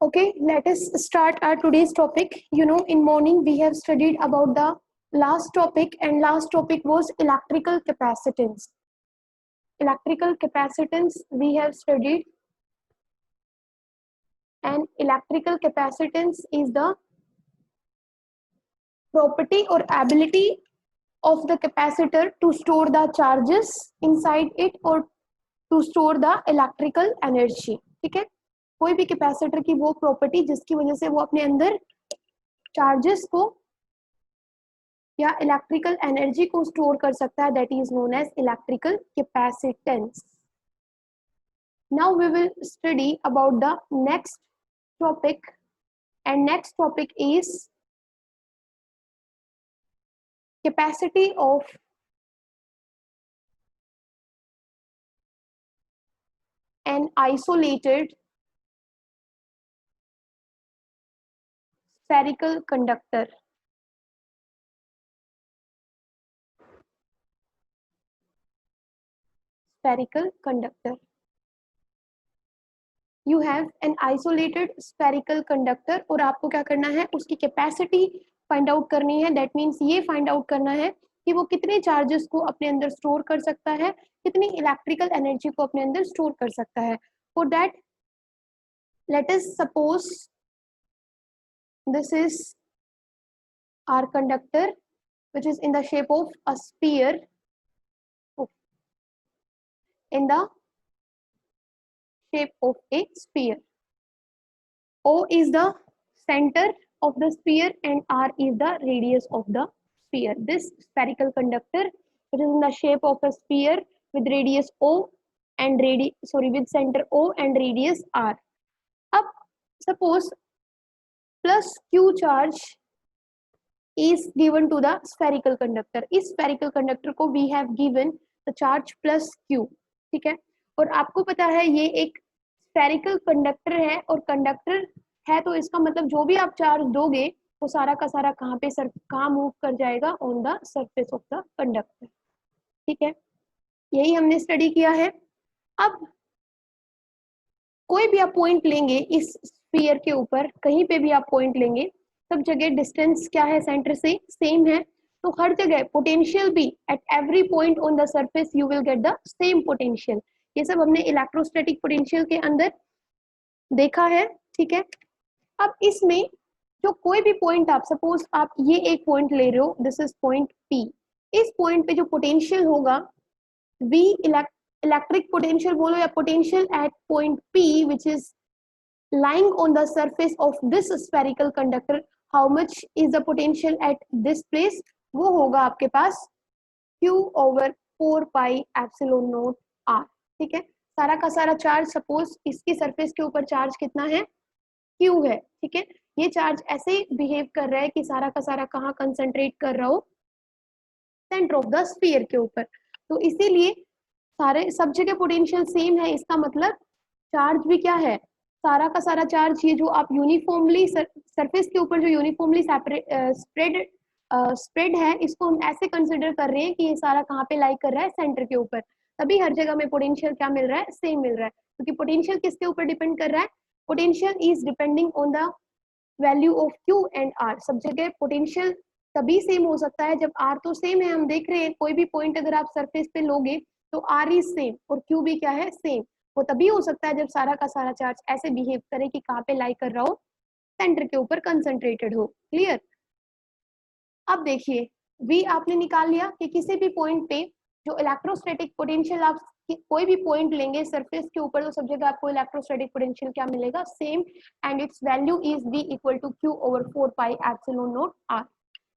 Okay, let us start our today's topic. In morning we have studied about the last topic, and last topic was electrical capacitance. Electrical capacitance we have studied, and electrical capacitance is the property or ability of the capacitor to store the charges inside it or to store the electrical energy. ठीक है, कोई भी capacitor की वो property जिसकी वजह से वो अपने अंदर चार्जेस को या इलेक्ट्रिकल एनर्जी को स्टोर कर सकता है, that is known as electrical capacitance. Now we will study about the next topic, and next topic is capacity of an isolated spherical conductor. Spherical conductor. You have an isolated spherical conductor और आपको क्या करना है, उसकी capacity find out करनी है. That means ये find out करना है कि वो कितने चार्जेस को अपने अंदर स्टोर कर सकता है, कितनी इलेक्ट्रिकल एनर्जी को अपने अंदर स्टोर कर सकता है. For that let us suppose this is our conductor which is in the shape of a sphere, in the shape of a sphere. O is the center of the sphere and R is the radius of the sphere. This spherical conductor which is in the shape of a sphere with radius O and with center O and radius R. अब suppose plus Q charge is given to the spherical conductor. इस spherical conductor को we have given the charge plus Q. ठीक है, और आपको पता है ये एक spherical conductor है, और conductor है तो इसका मतलब जो भी आप चार्ज दोगे वो सारा का सारा कहाँ मूव कर जाएगा, on the surface of the conductor. ठीक है, यही हमने स्टडी किया है. अब कोई भी आप पॉइंट लेंगे इस स्फीयर के ऊपर, कहीं पे भी आप पॉइंट लेंगे, सब जगह डिस्टेंस क्या है, सेंटर से सेम है, तो हर जगह पोटेंशियल भी at every point on the surface you will get the same potential. ये सब हमने इलेक्ट्रोस्टैटिक पोटेंशियल के अंदर देखा है. ठीक है, अब इसमें जो कोई भी पॉइंट आप सपोज आप ये एक पॉइंट ले रहे हो, दिस इज पॉइंट P. इस पॉइंट पे जो पोटेंशियल होगा V इलेक्ट्रिक पोटेंशियल बोलो या potential at point P which is lying on the surface of this spherical conductor, how much is the potential at this place, वो होगा आपके पास Q over 4 pi epsilon naught R. ठीक है, सारा का सारा चार्ज सपोज इसकी सरफेस के ऊपर चार्ज कितना है, Q है. ठीक है, ये चार्ज ऐसे बिहेव कर रहा है कि सारा का सारा कहाँ कंसंट्रेट कर रहा हो, सेंटर ऑफ द स्फीयर के ऊपर. तो इसीलिए सारे सब जगह पोटेंशियल सेम है, इसका मतलब चार्ज भी क्या है, सारा का सारा चार्ज ये जो आप यूनिफॉर्मली सरफेस के ऊपर जो यूनिफॉर्मली स्प्रेड है, इसको हम ऐसे कंसिडर कर रहे हैं कि ये सारा कहाँ पे लाई कर रहा है, सेंटर के ऊपर. तभी हर जगह में पोटेंशियल क्या मिल रहा है, सेम मिल रहा है. क्योंकि पोटेंशियल किसके ऊपर डिपेंड कर रहा है, potential is depending on the value of Q and R. सब जगह पोटेंशियल तभी सेम हो सकता है जब R तो सेम है. हम देख रहे हैं कोई भी पॉइंट अगर आप सरफेस पे लोगे तो R इज सेम और Q भी क्या है, सेम. वो तभी हो सकता है जब सारा का सारा चार्ज ऐसे बिहेव करे कि कहाँ पे लाई कर रहा हो, सेंटर के ऊपर कंसंट्रेटेड हो. क्लियर. अब देखिए V आपने निकाल लिया कि किसी भी पॉइंट पे जो इलेक्ट्रोस्टैटिक पोटेंशियल आप कोई भी पॉइंट लेंगे सरफेस के ऊपर तो सब जगह आपको इलेक्ट्रोस्टैटिक पोटेंशियल क्या मिलेगा, same, and its value is V equal to Q over 4 pi epsilon not R.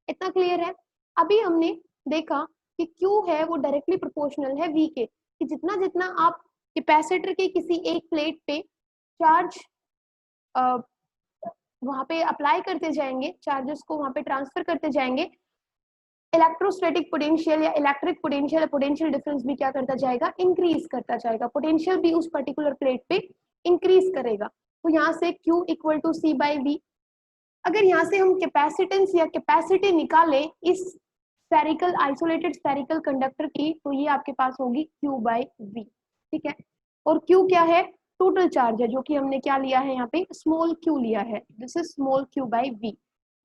इतना क्लियर है. अभी हमने देखा कि Q है वो डायरेक्टली प्रोपोर्शनल है V के, कि जितना जितना आप कैपेसिटर के किसी एक प्लेट पे चार्ज वहां पे अप्लाई करते जाएंगे, चार्जेस को वहां पे ट्रांसफर करते जाएंगे, इलेक्ट्रोस्टैटिक पोटेंशियल या इलेक्ट्रिक पोटेंशियल या पोटेंशियल डिफरेंस भी क्या करता जाएगा, इंक्रीज करता जाएगा. पोटेंशियल भी उस पर्टिकुलर प्लेट पे इंक्रीज करेगा. तो यहाँ से Q equal to C by V. अगर यहाँ से हम कैपेसिटेंस या कैपेसिटी निकाले इस स्फेरिकल आइसोलेटेड स्फेरिकल कंडक्टर की, तो ये आपके पास होगी Q बाई V. ठीक है, और Q क्या है, टोटल चार्ज है जो कि हमने क्या लिया है यहाँ पे स्मॉल q लिया है, this is small q by v।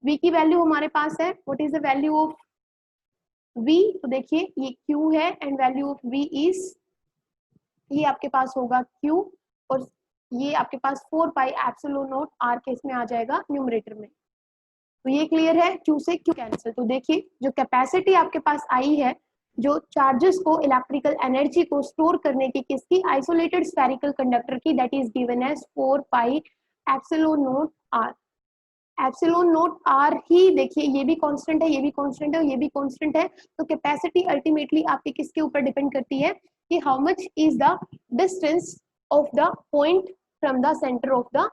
v की वैल्यू हमारे पास है, what is the value of v, तो देखिए ये q है and value of v is, ये आपके पास होगा q और ये आपके पास 4 पाई एप्सिलॉन नॉट r के इसमें आ जाएगा न्यूमरेटर में। तो ये क्लियर है, q से q कैंसिल। तो देखिए जो कैपेसिटी आपके पास आई है, जो चार्जेस को इलेक्ट्रिकल एनर्जी को स्टोर करने की किसकी, आइसोलेटेड स्फेरिकल कंडक्टर की, that is given as 4 pi epsilon not r। Epsilon not r ही देखिए ये भी कांस्टेंट है, ये भी कांस्टेंट है, ये भी कांस्टेंट है। तो कैपेसिटी अल्टीमेटली आपकी किसके ऊपर डिपेंड करती है कि how much is the distance of the point from the centre of the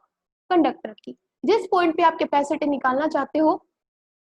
conductor की। जिस पॉइंट पे आप कैपेसिटी निकालना चाहते हो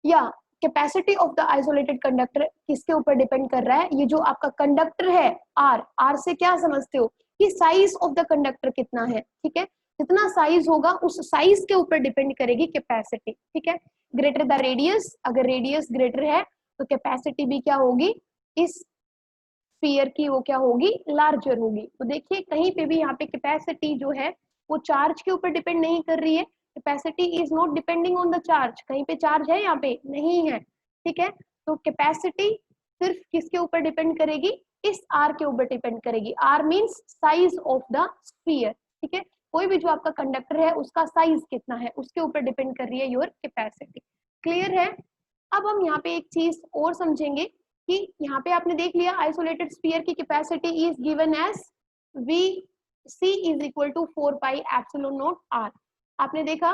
या capacity of the isolated conductor किसके ऊपर डिपेंड कर रहा है, ये जो आपका कंडक्टर है r, r से क्या समझते हो कि साइज ऑफ द कंडक्टर कितना है, ठीक है, जितना साइज होगा उस साइज के ऊपर डिपेंड करेगी कैपेसिटी, ठीक है। ग्रेटर द रेडियस, अगर रेडियस ग्रेटर है तो कैपेसिटी भी क्या होगी, इस स्फीयर की वो क्या होगी, लार्जर होगी। तो देखिए कहीं पे भी यहाँ पे कैपेसिटी जो है वो चार्ज के ऊपर डिपेंड नहीं कर रही है, capacity is not depending on the charge, कहीं पे चार्ज है यहाँ पे नहीं है, ठीक है। तो कैपेसिटी सिर्फ किसके ऊपर डिपेंड करेगी, इस आर के ऊपर डिपेंड करेगी। R means size of the sphere, ठीक है, कोई भी जो आपका कंडक्टर है उसका साइज कितना है उसके ऊपर डिपेंड कर रही है योर कैपेसिटी। क्लियर है। अब हम यहाँ पे एक चीज और समझेंगे कि यहाँ पे आपने देख लिया आइसोलेटेड स्फीयर की capacity is given as V C is equal to 4 pi epsilon not R. आपने देखा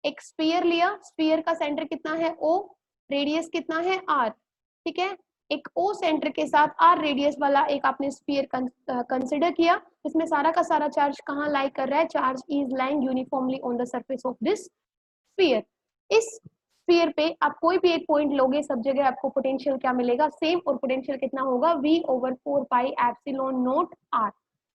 एक स्फीयर लिया, स्फीयर का सेंटर कितना है ओ, रेडियस कितना है आर, ठीक है, एक ओ सेंटर के साथ आर रेडियस वाला एक आपने स्फीयर कंसिडर किया, इसमें सारा का सारा चार्ज कहाँ लाई कर रहा है, charge is lying uniformly on the surface of this sphere. इस स्फीयर पे आप कोई भी एक पॉइंट लोगे, सब जगह आपको पोटेंशियल क्या मिलेगा, सेम, और पोटेंशियल कितना होगा v over 4 pi epsilon not r,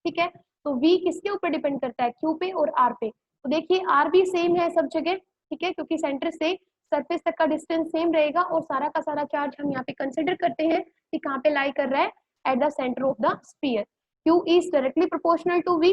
ठीक है। तो v किसके ऊपर डिपेंड करता है, q पे और r पे। तो देखिए r भी सेम है सब जगह, ठीक है, क्योंकि सेंटर से सरफेस तक का डिस्टेंस सेम रहेगा और सारा का सारा चार्ज हम यहाँ पे कंसिडर करते हैं कि कहाँ पे लाई कर रहा है, at the centre of the sphere. q is directly proportional to v,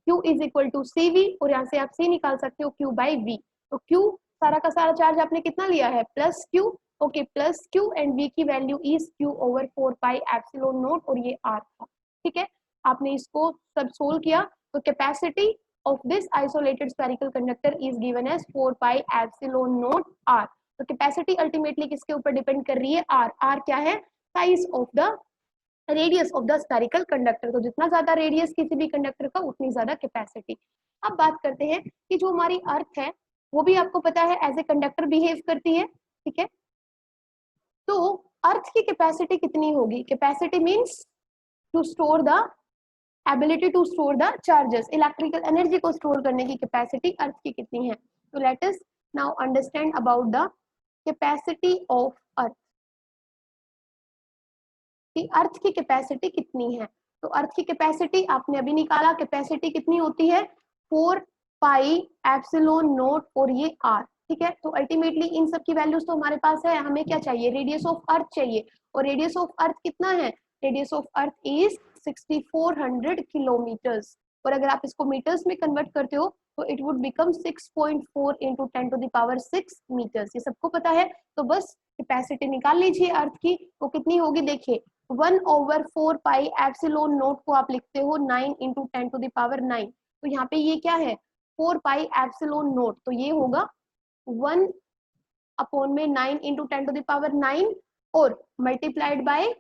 q is equal to cv, और यहाँ से आप c निकाल सकते हो q बाई v। तो q सारा का सारा चार्ज आपने कितना लिया है, plus q, okay, plus q and v की value is q over 4 pi epsilon not, और ये r था, ठीक है। आपने इसको सब सोल्व किया तो capacity of this isolated spherical conductor is given as 4 pi epsilon not r। तो कैपेसिटी अल्टीमेटली किसके ऊपर डिपेंड कर रही है, r। r क्या है, size of the radius of the spherical conductor. तो जितना ज्यादा रेडियस किसी भी कंडक्टर का उतनी ज्यादा कैपेसिटी। अब बात करते हैं कि जो हमारी अर्थ है वो भी आपको पता है एज ए कंडक्टर बिहेव करती है, ठीक है। तो अर्थ की कैपेसिटी कितनी होगी, capacity means to store the ability to store the charges, electrical energy को स्टोर करने की कैपेसिटी अर्थ की कितनी है। तो let us now understand about the capacity of earth, कि अर्थ की कैपेसिटी कितनी है। तो अर्थ की कैपेसिटी आपने अभी निकाला, कैपेसिटी कितनी होती है, 4 पाई एप्सिलॉन नॉट और ये r, ठीक है। तो अल्टीमेटली इन सब की वैल्यूज तो हमारे पास है, हमें क्या चाहिए, रेडियस ऑफ अर्थ चाहिए, और रेडियस ऑफ अर्थ कितना है, radius of earth is 6400 kilometres, और अगर आप इसको मीटर्स में कन्वर्ट करते हो तो it would become 6.4 into 10 to the power 6 metres, ये सबको पता है। तो बस कैपेसिटी निकाल लीजिए अर्थ की, वो कितनी होगी, देखिए 1 ओवर 4 पाई एप्सिलॉन नॉट को आप लिखते हो 9 इंटू 10 टू द पावर 9, तो यहाँ पे ये क्या है 4 पाई एप्सिलॉन नॉट, तो ये होगा 1 अपॉन में 9 इंटू 10 टू द पावर 9 और मल्टीप्लाइड बाय,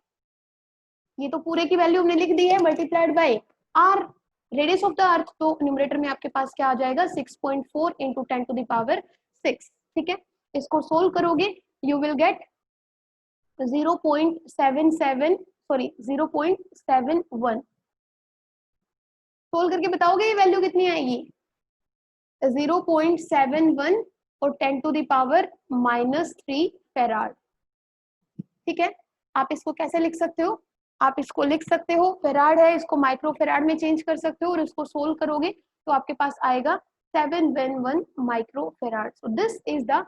ये तो पूरे की वैल्यू हमने लिख दी है, multiplied by R radius of the earth, तो न्यूमरेटर में आपके पास क्या आ जाएगा 6.4 इंटू 10 टू द पावर 6, ठीक है। इसको सोल्व करोगे you will get 0.77 sorry 0.71, solve करके बताओगे ये वैल्यू कितनी आएगी, 0.71 और 10 टू द पावर -3 फेराड, ठीक है। आप इसको कैसे लिख सकते हो, आप इसको लिख सकते हो, फेराड है इसको माइक्रो फेराड में चेंज कर सकते हो, और इसको सोल्व करोगे तो आपके पास आएगा 711 micro farad. So this is the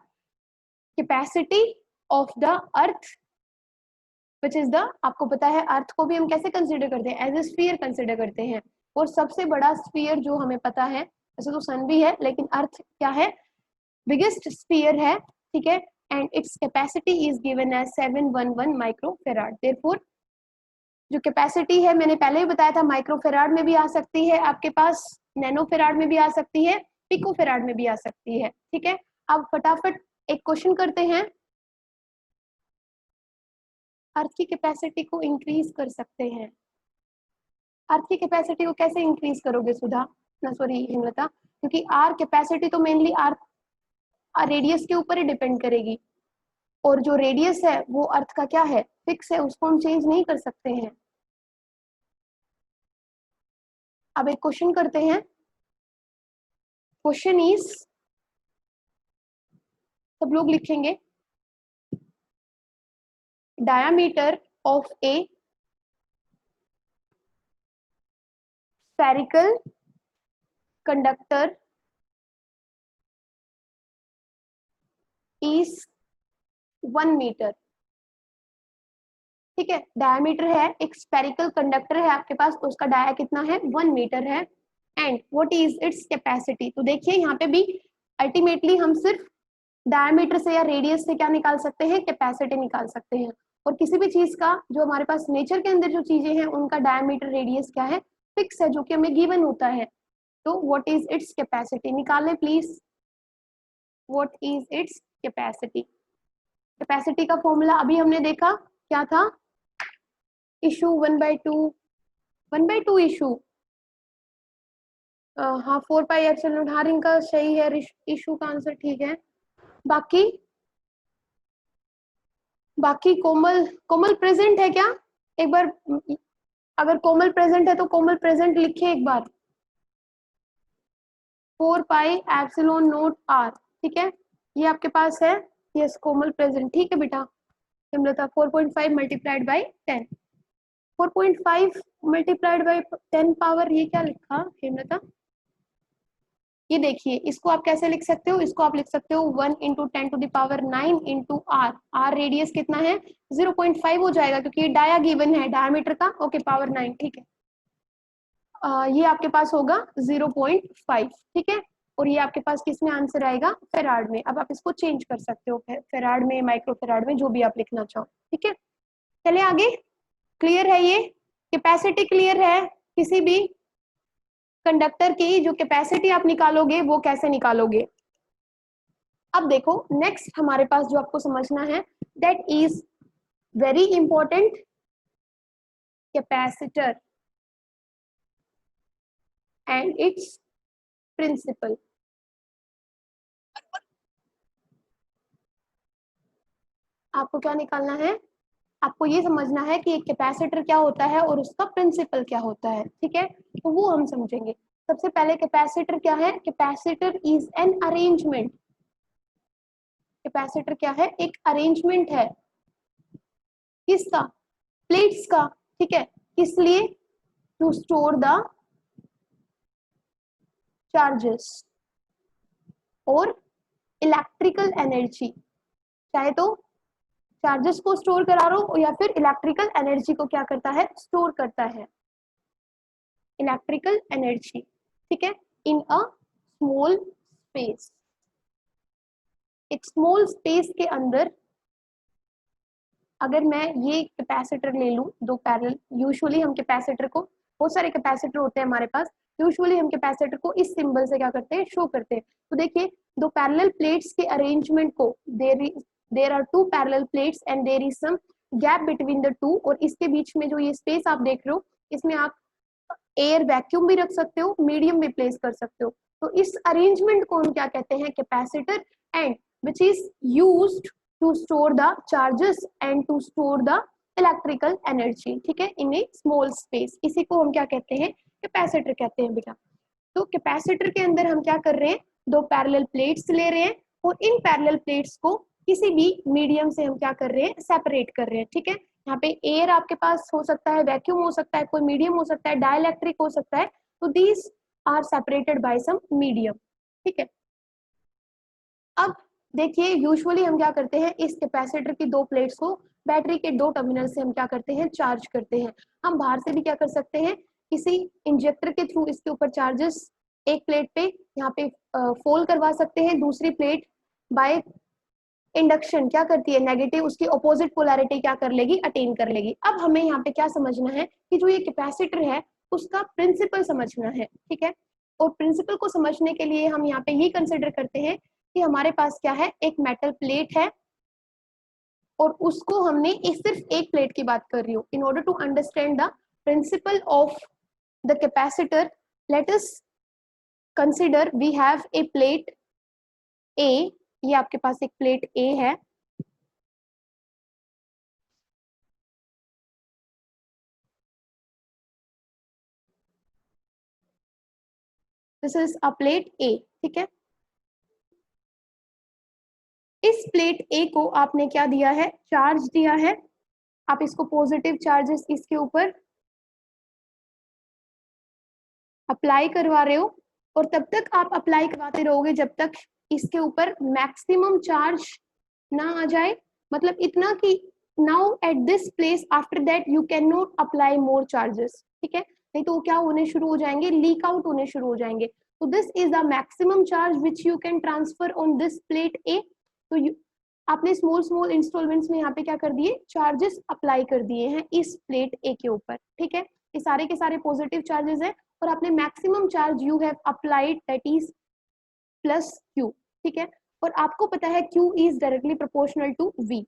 capacity of the earth which is the, आपको पता है अर्थ को भी हम कैसे कंसिडर करते हैं, एज ए स्फीयर कंसिडर करते हैं। और सबसे बड़ा स्फीयर जो हमें पता है, वैसे तो सन भी है लेकिन अर्थ क्या है, बिगेस्ट स्फीयर है, ठीक है, and its capacity is given as 711 microfarad. Therefore जो कैपेसिटी है मैंने पहले ही बताया था, माइक्रोफेराड में भी आ सकती है आपके पास, नैनोफेराड में भी आ सकती है, पिकोफेराड में भी आ सकती है, ठीक है। अब फटाफट एक क्वेश्चन करते हैं, अर्थ की कैपेसिटी को इंक्रीज कर सकते हैं, अर्थ की कैपेसिटी को कैसे इंक्रीज करोगे सुधा, ना सॉरी हिमलता, क्योंकि आर कैपेसिटी तो मेनली अर्थ रेडियस के ऊपर ही डिपेंड करेगी, और जो रेडियस है वो अर्थ का क्या है, फिक्स है, उसको हम चेंज नहीं कर सकते हैं। अब एक क्वेश्चन करते हैं, क्वेश्चन इज, सब लोग लिखेंगे, diameter of a spherical conductor is 1 metre, ठीक है। डायमीटर है, एक स्पेरिकल कंडक्टर है आपके पास, उसका डाया कितना है, 1 मीटर है, and what is its capacity. तो देखिए यहाँ पे भी अल्टीमेटली हम सिर्फ डायमीटर से या रेडियस से क्या निकाल सकते हैं, कैपेसिटी निकाल सकते हैं, और किसी भी चीज का जो हमारे पास नेचर के अंदर जो चीजें हैं उनका डायमीटर रेडियस क्या है, फिक्स है, जो कि हमें गिवन होता है। तो व्हाट इज इट्स कैपेसिटी निकालें please, what is its capacity. Capacity का फॉर्मूला अभी हमने देखा क्या था, इशू 1/2 इशू, हाँ 4πε0, हाँ इनका सही है, इशू का आंसर ठीक है। बाकी बाकी कोमल, कोमल प्रेजेंट है क्या, एक बार अगर कोमल प्रेजेंट है तो कोमल प्रेजेंट लिखिए एक बार, 4πε0 r, ठीक है, ये आपके पास है, यस कोमल प्रेजेंट, ठीक है बेटा। Himlata 4.5 multiplied by 10, 4.5 multiplied by 10 power, ये क्या लिखा हिमलता, ये देखिए इसको आप कैसे लिख सकते हो, इसको आप लिख सकते हो 1 into 10⁹ into R, R radius कितना है 0.5 हो जाएगा, क्योंकि ये डाया गिवन है डायमीटर का, ओके पावर 9, ठीक है। ये आपके पास होगा 0.5, ठीक है, और ये आपके पास किस में आंसर आएगा, फेराड में। अब आप इसको चेंज कर सकते हो, फेराड में, माइक्रो फेराड में, जो भी आप लिखना चाहो, ठीक है। चलिए आगे, क्लियर है ये कैपेसिटी, क्लियर है, किसी भी कंडक्टर की जो कैपेसिटी आप निकालोगे वो कैसे निकालोगे। अब देखो नेक्स्ट हमारे पास जो आपको समझना है, that is very important, capacitor and its principle. आपको क्या निकालना है, आपको ये समझना है कि एक कैपेसिटर क्या होता है और उसका प्रिंसिपल क्या होता है, ठीक है, तो वो हम समझेंगे। सबसे पहले कैपेसिटर क्या है, capacitor is an arrangement, capacitor क्या है, एक अरेंजमेंट है, किसका, प्लेट्स का, ठीक है, किस लिए, टू स्टोर द चार्जेस और इलेक्ट्रिकल एनर्जी, चाहे तो चार्जेस को स्टोर करा रहा हो या फिर इलेक्ट्रिकल एनर्जी को क्या करता है, स्टोर करता है, इलेक्ट्रिकल एनर्जी, ठीक है, इन अ स्मॉल स्पेस, एक स्मॉल स्पेस के अंदर। अगर मैं ये कैपेसिटर ले लूं, दो पैरेलल, यूजुअली हम कैपेसिटर को, बहुत सारे कैपेसिटर होते हैं हमारे पास, यूजुअली हम कैपेसिटर को इस सिंबल से क्या करते हैं, शो करते हैं। तो देखिए दो पैरेलल प्लेट्स के अरेंजमेंट को, there are two parallel plates and there is some gap between the two, और इसके बीच में जो ये स्पेस आप देख रहे हो, इसमें आप एयर वैक्यूम भी रख सकते हो, मीडियम भी प्लेस कर सकते हो। तो इस अरेंजमेंट को हम क्या कहते हैं, capacitor, and which is used to store the charges and to store the electrical energy, ठीक है, इन ए स्मॉल स्पेस, इसी को हम क्या कहते हैं, कैपेसिटर कहते हैं बेटा। तो कैपेसिटर के अंदर हम क्या कर रहे हैं, दो पैरेलल प्लेट्स ले रहे हैं, और इन पैरेलल प्लेट्स को किसी भी मीडियम से हम क्या कर रहे हैं, सेपरेट कर रहे हैं, ठीक है। यहाँ पे एयर आपके पास हो सकता है, वैक्यूम हो सकता है, कोई मीडियम हो सकता है, डाइलेक्ट्रिक हो सकता है, तो these are separated by some medium, ठीक है। अब देखिए यूजुअली हम क्या करते हैं, इस कैपेसिटर की दो प्लेट्स को बैटरी के दो टर्मिनल से हम क्या करते हैं, चार्ज करते हैं। हम बाहर से भी क्या कर सकते हैं, किसी इंजेक्टर के थ्रू इसके ऊपर चार्जेस एक प्लेट पे यहाँ पे फोल करवा सकते हैं, दूसरी प्लेट बाय इंडक्शन क्या करती है, नेगेटिव उसकी ऑपोजिट पोलैरिटी क्या कर लेगी, अटेन कर लेगी। अब हमें यहाँ पे क्या समझना है कि जो ये कैपेसिटर है उसका प्रिंसिपल समझना है, ठीक है। और प्रिंसिपल को समझने के लिए हम यहाँ पे ये कंसिडर करते हैं कि हमारे पास क्या है, एक मेटल प्लेट है और उसको हमने सिर्फ एक प्लेट की बात कर रही हूँ। In order to understand the principle of the capacitor, let us consider we have a plate A, ये आपके पास एक प्लेट ए है, this is a plate A, ठीक है। इस प्लेट ए को आपने क्या दिया है, चार्ज दिया है, आप इसको पॉजिटिव चार्जेस इसके ऊपर अप्लाई करवा रहे हो और तब तक आप अप्लाई करवाते रहोगे जब तक इसके ऊपर मैक्सिमम चार्ज ना आ जाए, मतलब इतना कि now at this place after that you can not apply more charges, ठीक है। नहीं तो क्या होने शुरू हो जाएंगे, लीक आउट होने शुरू हो जाएंगे। तो this is the maximum charge which you can transfer on this plate A. तो आपने स्मॉल स्मॉल इंस्टॉलमेंट्स में यहाँ पे क्या कर दिए, चार्जेस अप्लाई कर दिए हैं इस प्लेट ए के ऊपर, ठीक है। ये सारे के सारे पॉजिटिव चार्जेस है और आपने maximum charge you have applied that is plus Q, ठीक है। और आपको पता है Q is directly proportional to V।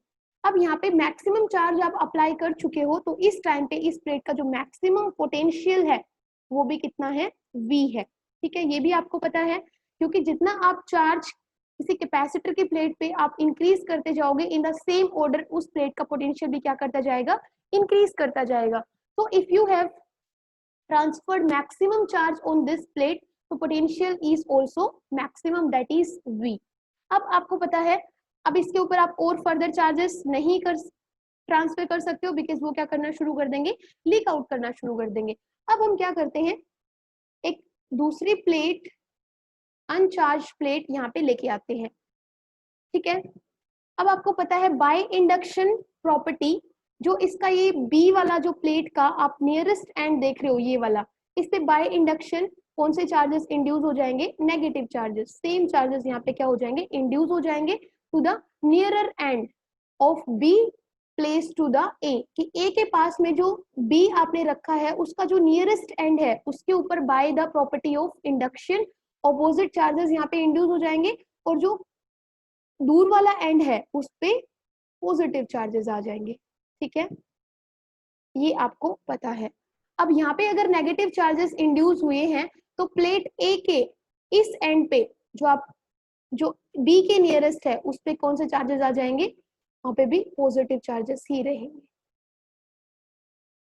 अब यहाँ पे मैक्सिमम चार्ज आप अप्लाई कर चुके हो तो इस टाइम पे इस प्लेट का जो मैक्सिमम पोटेंशियल है वो भी कितना है, V है, ठीक है। ये भी आपको पता है क्योंकि जितना आप चार्ज किसी कैपेसिटर की प्लेट पे आप इंक्रीज करते जाओगे इन द सेम ऑर्डर उस प्लेट का पोटेंशियल भी क्या करता जाएगा, इंक्रीज करता जाएगा। तो if you have transferred maximum charge on this plate तो potential is also maximum that is V। अब आपको पता है, अब इसके ऊपर आप और फर्दर चार्जेस नहीं कर ट्रांसफर कर सकते हो बिकॉज वो क्या करना शुरू कर देंगे, लीक आउट करना शुरू कर देंगे। अब हम क्या करते हैं, एक दूसरी प्लेट अनचार्ज प्लेट यहाँ पे लेके आते हैं, ठीक है। अब आपको पता है बाय इंडक्शन प्रॉपर्टी, जो इसका ये बी वाला जो प्लेट का आप नियरेस्ट एंड देख रहे हो ये वाला, इस पे बाय इंडक्शन कौन से चार्जेस इंड्यूस हो जाएंगे, नेगेटिव चार्जेस, सेम चार्जेस यहाँ पे क्या हो जाएंगे, इंड्यूस हो जाएंगे to the nearer end of B place to the A, कि ए के पास में जो बी आपने रखा है उसका जो नियरेस्ट एंड है उसके ऊपर by the property of induction opposite charges यहाँ पे इंड्यूस हो जाएंगे और जो दूर वाला एंड है उस पे पॉजिटिव चार्जेस आ जाएंगे, ठीक है। ये आपको पता है। अब यहाँ पे अगर नेगेटिव चार्जेस इंड्यूस हुए हैं तो प्लेट ए के इस एंड पे जो बी के नियरेस्ट है उस पे कौन से चार्जेस आ जाएंगे, वहां पे भी पॉजिटिव चार्जेस ही रहेंगे।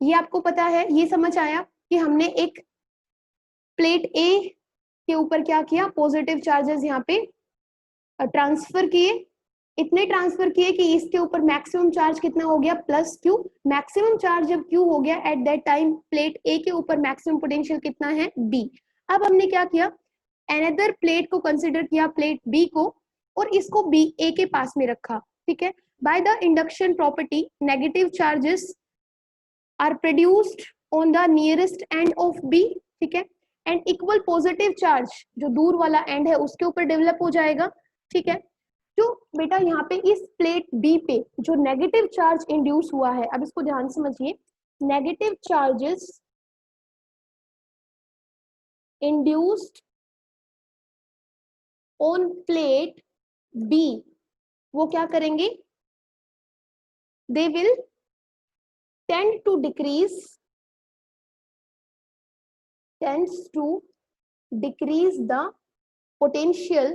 ये आपको पता है, ये समझ आया कि हमने एक प्लेट ए के ऊपर क्या किया, पॉजिटिव चार्जेस यहाँ पे ट्रांसफर किए, इतने ट्रांसफर किए कि इसके ऊपर मैक्सिमम चार्ज कितना हो गया, प्लस क्यू। मैक्सिमम चार्ज जब क्यू हो गया एट दैट टाइम प्लेट ए के ऊपर मैक्सिमम पोटेंशियल कितना है, बी। अब हमने क्या किया, अनदर प्लेट को कंसिडर किया, प्लेट बी को, और इसको बी ए के पास में रखा, ठीक है। By the induction property negative charges are produced on the nearest end of B, ठीक है, एंड इक्वल पॉजिटिव चार्ज जो दूर वाला एंड है उसके ऊपर डेवलप हो जाएगा, ठीक है। जो बेटा यहाँ पे इस प्लेट बी पे जो नेगेटिव चार्ज इंड्यूस हुआ है, अब इसको ध्यान समझिए, negative charges induced on plate B, वो क्या करेंगे, they will tend to decrease, tends to decrease the potential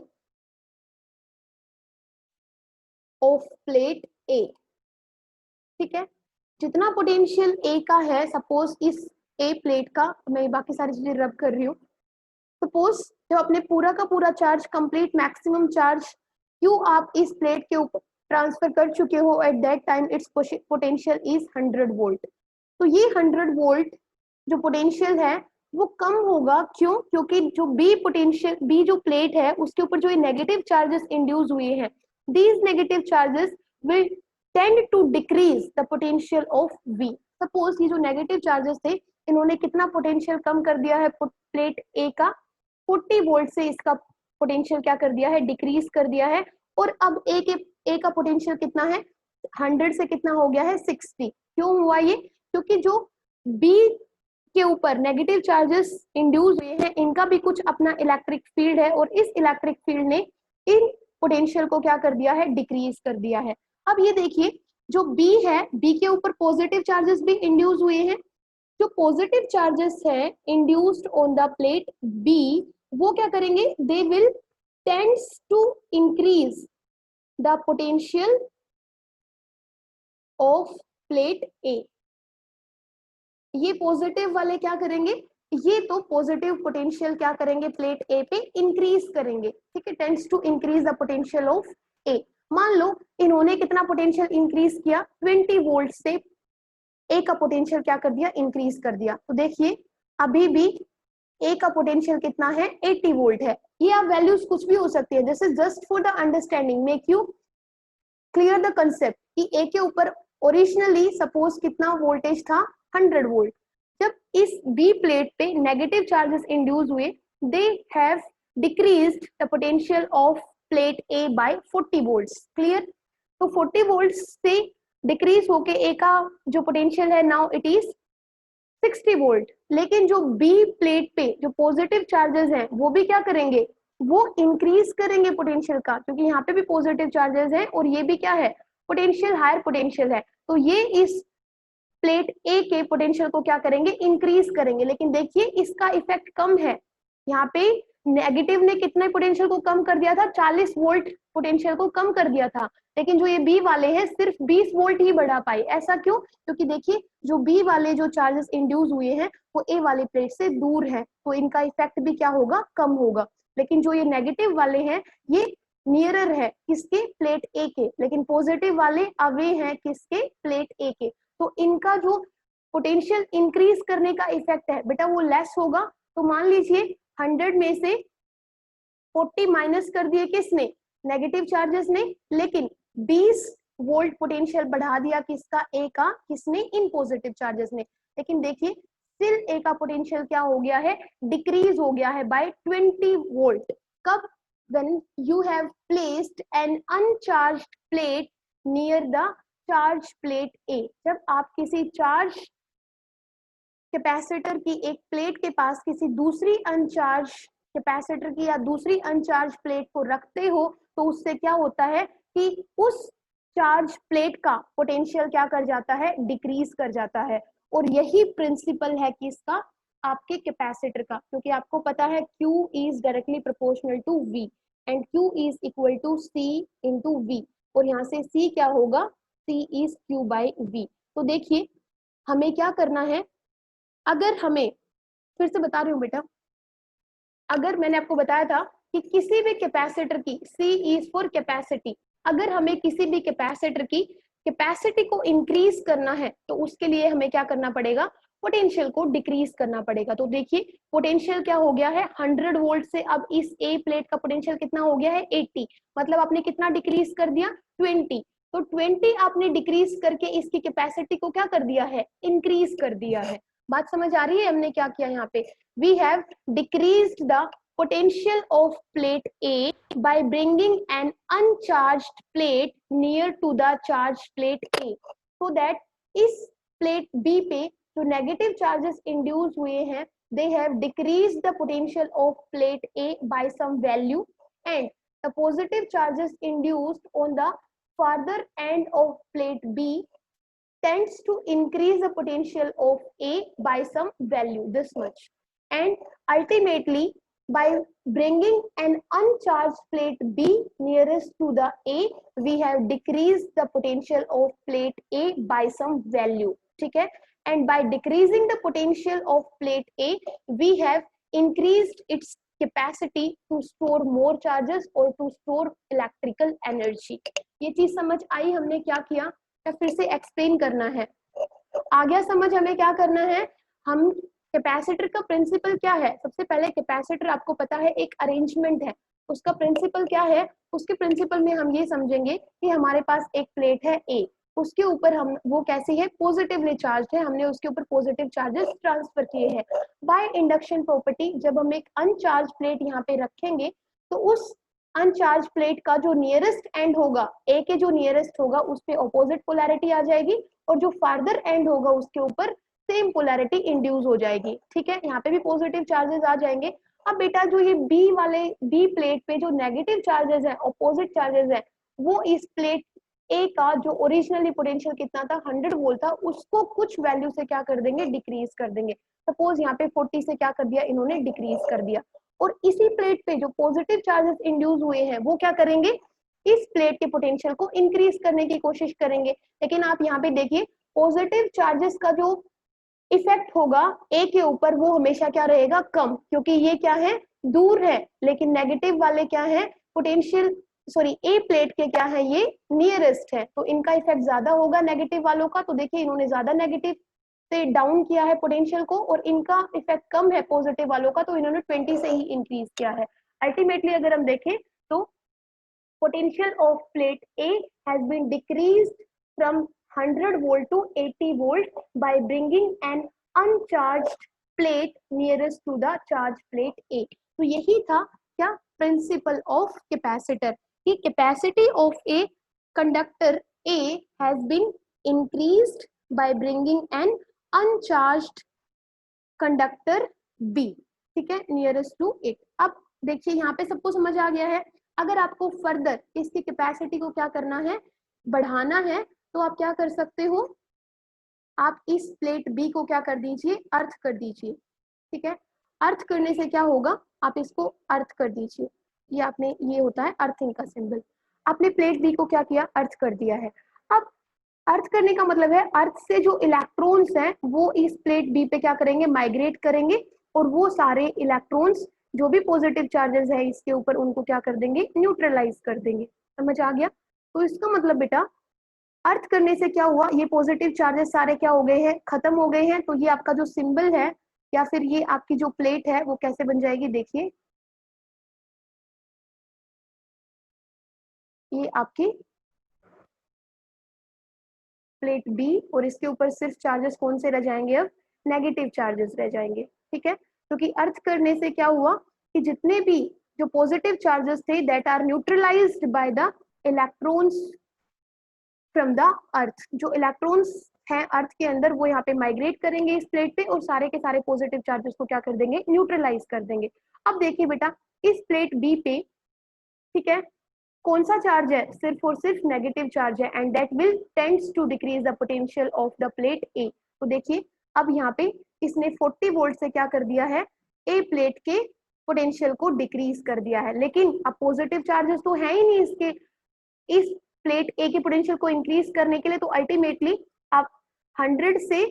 of plate A, ठीक है। जितना पोटेंशियल A का है, सपोज इस A प्लेट का, मैं बाकी सारी चीजें रब कर रही हूँ, सपोज जब अपने पूरा का पूरा charge complete maximum charge Q आप इस प्लेट के ऊपर ट्रांसफर कर चुके हो, at that time it's potential is 100 volt. तो ये 100 वोल्ट जो पोटेंशियल है वो कम होगा, क्यों, क्योंकि जो बी पोटेंशियल बी जो प्लेट है उसके ऊपर जो नेगेटिव चार्जेस इंड्यूस हुए हैं, these negative charges will tend to decrease the potential of V. Suppose ये जो नेगेटिव चार्जेस थे इन्होंने कितना पोटेंशियल कम कर दिया है प्लेट ए का, 40 वोल्ट से इसका पोटेंशियल क्या कर दिया है, डिक्रीज कर दिया है। और अब ए का पोटेंशियल कितना है, 100 से कितना हो गया है, 60। क्यों हुआ ये, क्योंकि जो बी के ऊपर नेगेटिव चार्जेस इंड्यूस हुए हैं, इनका भी कुछ अपना इलेक्ट्रिक फील्ड है, और इस इलेक्ट्रिक फील्ड ने इन पोटेंशियल को क्या कर दिया है, डिक्रीज कर दिया है। अब ये देखिए, जो बी है, बी के ऊपर पॉजिटिव चार्जेस भी इंड्यूस हुए हैं। जो पॉजिटिव चार्जेस है induced on the plate B, वो क्या करेंगे, they will tends to increase the potential of plate A. ये पॉजिटिव वाले क्या करेंगे, ये तो पॉजिटिव पोटेंशियल क्या करेंगे, प्लेट ए पे इंक्रीज करेंगे, ठीक है, tends to increase the potential of A. मान लो इन्होंने कितना पोटेंशियल इंक्रीज किया, 20 वोल्ट से ए का पोटेंशियल क्या कर दिया, इंक्रीज कर दिया। तो देखिए अभी भी ए का पोटेंशियल कितना है, 80 वोल्ट है। ये आप वैल्यूज कुछ भी हो सकती है, this is just for the understanding, make you clear the concept कि ए के ऊपर ओरिजिनली सपोज कितना वोल्टेज था, 100 वोल्ट। जब इस बी प्लेट पे नेगेटिव चार्जेस इंड्यूस हुए, they have decreased the potential of plate A by 40 volts. Clear, तो 40 वोल्ट्स से डिक्रीज होके ए का जो पोटेंशियल है नाउ इट इज 60 वोल्ट। लेकिन जो बी प्लेट पे जो पॉजिटिव चार्जेस हैं वो भी क्या करेंगे, वो इंक्रीज करेंगे पोटेंशियल का, क्योंकि यहाँ पे भी पॉजिटिव चार्जेस हैं और ये भी क्या है, पोटेंशियल, हायर पोटेंशियल है। तो ये इस प्लेट ए के पोटेंशियल को क्या करेंगे, इंक्रीज करेंगे। लेकिन देखिए इसका इफेक्ट कम है, यहाँ पे नेगेटिव ने कितने पोटेंशियल को कम कर दिया था, 40 वोल्ट पोटेंशियल को कम कर दिया था। लेकिन जो ये बी वाले हैं सिर्फ 20 वोल्ट ही बढ़ा पाए। ऐसा क्यों, क्योंकि देखिए जो बी वाले जो चार्जेस इंड्यूस हुए हैं वो ए वाली प्लेट से दूर है, तो इनका इफेक्ट भी क्या होगा, कम होगा। लेकिन जो ये नेगेटिव वाले हैं ये नियरर है किसके, प्लेट ए के, लेकिन पॉजिटिव वाले अवे हैं किसके, प्लेट ए के। तो इनका जो पोटेंशियल इंक्रीज करने का इफेक्ट है बेटा वो लेस होगा। तो मान लीजिए 100 में से 40 माइनस कर दिए किसने, नेगेटिव चार्जेस ने, लेकिन 20 वोल्ट पोटेंशियल बढ़ा दिया किसका, ए का, किसने, इन पॉजिटिव चार्जेस ने। लेकिन देखिए स्टिल ए का पोटेंशियल क्या हो गया है, डिक्रीज हो गया है बाय 20 वोल्ट। कब, when you have placed an uncharged plate near the charge plate A, जब आप किसी चार्ज कैपेसिटर की एक प्लेट के पास किसी दूसरी अनचार्ज कैपेसिटर की या दूसरी अनचार्ज प्लेट को रखते हो, तो उससे क्या होता है कि उस चार्ज प्लेट का पोटेंशियल क्या कर जाता है, डिक्रीज कर जाता है। और यही प्रिंसिपल है कि इसका आपके कैपेसिटर का, क्योंकि आपको पता है Q is directly proportional to V and Q is equal to C into V, और यहाँ से C क्या होगा, C is Q by V। तो देखिए हमें क्या करना है, अगर हमें, फिर से बता रही हूँ बेटा, अगर मैंने आपको बताया था कि किसी भी कैपेसिटर की, C इज फॉर कैपेसिटी, अगर हमें किसी भी कैपेसिटर की कैपेसिटी को इंक्रीज करना है तो उसके लिए हमें क्या करना पड़ेगा, पोटेंशियल को डिक्रीज करना पड़ेगा। तो देखिए पोटेंशियल क्या हो गया है, 100 वोल्ट से अब इस ए प्लेट का पोटेंशियल कितना हो गया है, 80, मतलब आपने कितना डिक्रीज कर दिया, 20। तो 20 आपने डिक्रीज करके इसकी कैपेसिटी को क्या कर दिया है, इंक्रीज कर दिया है। बात समझ आ रही है, हमने क्या किया यहाँ पे, we have decreased the potential of plate A by bringing an uncharged plate near to the charged plate A, so that इस plate B पे जो negative charges induce हुए हैं, they have decreased the potential of plate A by some value, and the positive charges induced on the farther end of plate B tends to increase the potential of A by some value, this much, and ultimately by bringing an uncharged plate B nearest to the A, we have decreased the potential of plate A by some value, ठीक है, and by decreasing the potential of plate A, we have increased its capacity to store more charges or to store electrical energy। ये चीज समझ आई, हमने क्या किया, या फिर से एक्सप्लेन करना है, आ गया समझ हमें क्या करना है। हम कैपेसिटर का प्रिंसिपल क्या है, सबसे पहले कैपेसिटर आपको पता है एक अरेंजमेंट है, उसका प्रिंसिपल क्या है, उसके प्रिंसिपल में हम ये समझेंगे कि हमारे पास एक प्लेट है ए, उसके ऊपर हम वो कैसी है, पॉजिटिवली चार्ज है, हमने उसके ऊपर पॉजिटिव चार्जेस ट्रांसफर किए हैं। बाय इंडक्शन प्रॉपर्टी जब हम एक अनचार्ज प्लेट यहाँ पे रखेंगे तो उस अनचार्ज प्लेट का जो नियरेस्ट एंड होगा, ए के जो नियरेस्ट होगा उस पे ऑपोजिट पोलैरिटी आ जाएगी और जो फार्दर एंड होगा उसके ऊपर सेम पोलैरिटी इंड्यूस हो जाएगी। ठीक है, यहाँ पे भी पॉजिटिव चार्जेस आ जाएंगे। अब बेटा जो ये बी वाले बी प्लेट पे जो नेगेटिव चार्जेस है, ऑपोजिट चार्जेस है, वो इस प्लेट ए का जो ओरिजिनली पोटेंशियल कितना था 100 वोल्ट था, उसको कुछ वैल्यू से क्या कर देंगे, डिक्रीज कर देंगे। सपोज यहाँ पे 40 से क्या कर दिया इन्होंने, डिक्रीज कर दिया। और इसी प्लेट पे जो पॉजिटिव चार्जेस इंड्यूस हुए हैं वो क्या करेंगे, इस प्लेट के पोटेंशियल को इंक्रीज करने की कोशिश करेंगे। लेकिन आप यहाँ पे देखिए पॉजिटिव चार्जेस का जो इफेक्ट होगा ए के ऊपर वो हमेशा क्या रहेगा, कम, क्योंकि ये क्या है, दूर है। लेकिन नेगेटिव वाले क्या है, पोटेंशियल सॉरी ए प्लेट के क्या है, ये नियरेस्ट है, तो इनका इफेक्ट ज्यादा होगा नेगेटिव वालों का। तो देखिए इन्होंने ज्यादा नेगेटिव से डाउन किया है पोटेंशियल को और इनका इफेक्ट कम है पॉजिटिव वालों का, तो इन्होंने 20 से ही इंक्रीज किया है। अल्टीमेटली अगर हम देखें तो potential of plate A has been decreased from 100 volt to 80 volt by bringing an uncharged plate nearest to the charged plate A. तो यही था क्या, प्रिंसिपल ऑफ कैपेसिटर, कि capacity of a conductor A has been increased by bringing an uncharged conductor B, ठीक है, nearest to it. अब देखिए यहाँ पे सबको समझ आ गया है। अगर आपको फर्दर इसकी कैपेसिटी को क्या करना है, बढ़ाना है, तो आप क्या कर सकते हो, आप इस प्लेट बी को क्या कर दीजिए, अर्थ कर दीजिए। ठीक है, अर्थ करने से क्या होगा, आप इसको अर्थ कर दीजिए, ये आपने, ये होता है अर्थिंग का सिंबल। आपने प्लेट बी को क्या किया, अर्थ कर दिया है। अब अर्थ करने का मतलब है अर्थ से जो इलेक्ट्रॉन्स हैं वो इस प्लेट बी पे क्या करेंगे, माइग्रेट करेंगे और वो सारे इलेक्ट्रॉन्स जो भी पॉजिटिव चार्जेस है इसके ऊपर उनको क्या कर देंगे, न्यूट्रलाइज कर देंगे। समझ आ गया। तो इसका मतलब बेटा अर्थ करने से क्या हुआ, ये पॉजिटिव चार्जेस सारे क्या हो गए हैं, खत्म हो गए हैं। तो ये आपका जो सिंबल है या फिर ये आपकी जो प्लेट है वो कैसे बन जाएगी, देखिए ये आपकी प्लेट बी और इसके ऊपर सिर्फ चार्जेस कौन से रह जाएंगे, अब नेगेटिव चार्जेस रह जाएंगे। ठीक है, क्योंकि तो अर्थ करने से क्या हुआ कि जितने भी जो पॉजिटिव चार्जेस थे that are neutralised by the electrons from the earth, जो इलेक्ट्रॉन्स हैं अर्थ के अंदर वो यहाँ पे माइग्रेट करेंगे इस प्लेट पे और सारे के सारे पॉजिटिव चार्जेस को क्या कर देंगे, न्यूट्रलाइज कर देंगे। अब देखिए बेटा इस प्लेट बी पे, ठीक है, कौन सा चार्ज है, सिर्फ और सिर्फ नेगेटिव चार्ज है and that will tends to decrease the potential of the plate A. तो देखिए अब यहाँ पे इसने 40 वोल्ट से क्या कर दिया है, ए प्लेट के पोटेंशियल को डिक्रीज कर दिया है। लेकिन अब पॉजिटिव चार्जेस तो है ही नहीं इसके, इस प्लेट ए के पोटेंशियल को इंक्रीज करने के लिए, तो अल्टीमेटली आप 100 से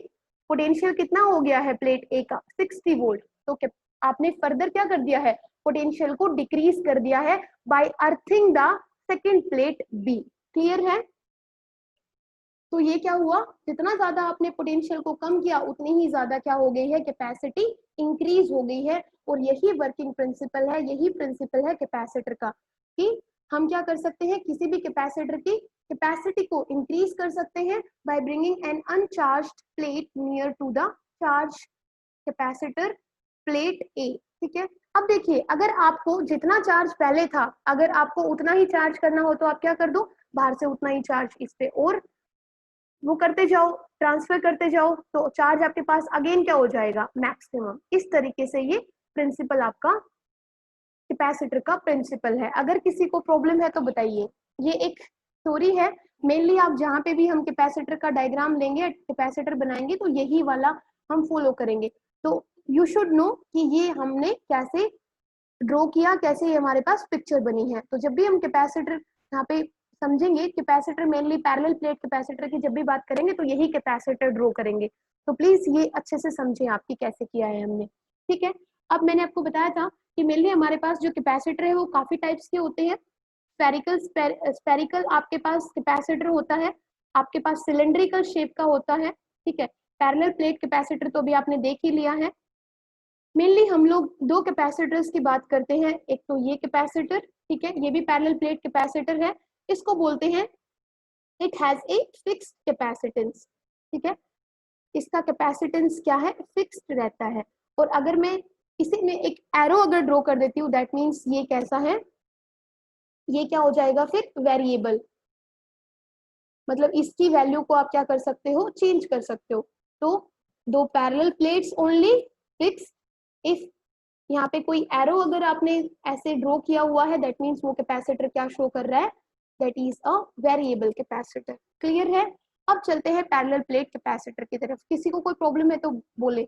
पोटेंशियल कितना हो गया है प्लेट ए का, 60 वोल्ट। तो आपने फर्दर क्या कर दिया है, पोटेंशियल को डिक्रीज कर दिया है by earthing the second plate B. Clear है। तो ये क्या हुआ, जितना ज्यादा आपने पोटेंशियल को कम किया उतनी ही ज्यादा क्या हो गई है, कैपेसिटी इंक्रीज हो गई है। और यही वर्किंग प्रिंसिपल है, यही प्रिंसिपल है कैपेसिटर का, कि हम क्या कर सकते हैं, किसी भी कैपेसिटर की कैपेसिटी को इंक्रीज कर सकते हैं by bringing an uncharged plate near to the charge capacitor plate A. ठीक है, अब देखिए अगर आपको जितना चार्ज पहले था अगर आपको उतना ही चार्ज करना हो तो आप क्या कर दो, बाहर से उतना ही चार्ज इस पे और वो करते जाओ, ट्रांसफर करते जाओ, तो चार्ज आपके पास अगेन क्या हो जाएगा, मैक्सिमम। इस तरीके से ये प्रिंसिपल आपका कैपेसिटर का प्रिंसिपल है। अगर किसी को प्रॉब्लम है तो बताइए। ये एक थ्योरी है, मेनली आप जहाँ पे भी हम कैपेसिटर का डायग्राम लेंगे, कैपेसिटर बनाएंगे तो यही वाला हम फॉलो करेंगे। तो यू शुड नो कि ये हमने कैसे ड्रॉ किया, कैसे ये हमारे पास पिक्चर बनी है। तो जब भी हम कैपेसिटर यहाँ पे समझेंगे, capacitor mainly parallel plate capacitor की जब भी बात करेंगे तो यही कैपेसिटर ड्रॉ करेंगे। तो प्लीज ये अच्छे से समझें आपकी कैसे किया है हमने। ठीक है, अब मैंने आपको बताया था कि मेनली हमारे पास जो कैपेसिटर है वो काफी टाइप्स के होते हैं। स्पेरिकल आपके पास कैपेसिटर होता है, आपके पास सिलेंड्रिकल शेप का होता है। ठीक है, पैरेलल प्लेट कैपेसिटर तो अभी आपने देख ही लिया है। मेनली हम लोग दो कैपेसिटर्स की बात करते हैं, एक तो ये कैपेसिटर, ठीक है, ये भी पैरेलल प्लेट कैपेसिटर है, इसको बोलते हैं it has a fixed capacitance, ठीक है, इसका कैपेसिटेंस क्या है, फिक्स्ड रहता है। और अगर मैं इसी में एक एरो अगर ड्रॉ कर देती हूँ, दैट मीन्स ये कैसा है, ये क्या हो जाएगा फिर, वेरिएबल, मतलब इसकी वैल्यू को आप क्या कर सकते हो, चेंज कर सकते हो। तो दो parallel plates only fix, if यहाँ पे कोई एरो अगर आपने ऐसे ड्रॉ किया हुआ है, दैट मीन्स वो कैपेसिटर क्या शो कर रहा है, that is a variable capacitor. Clear है। अब चलते हैं पैरेलल प्लेट कैपेसिटर की तरफ। किसी को कोई प्रॉब्लम है तो बोले।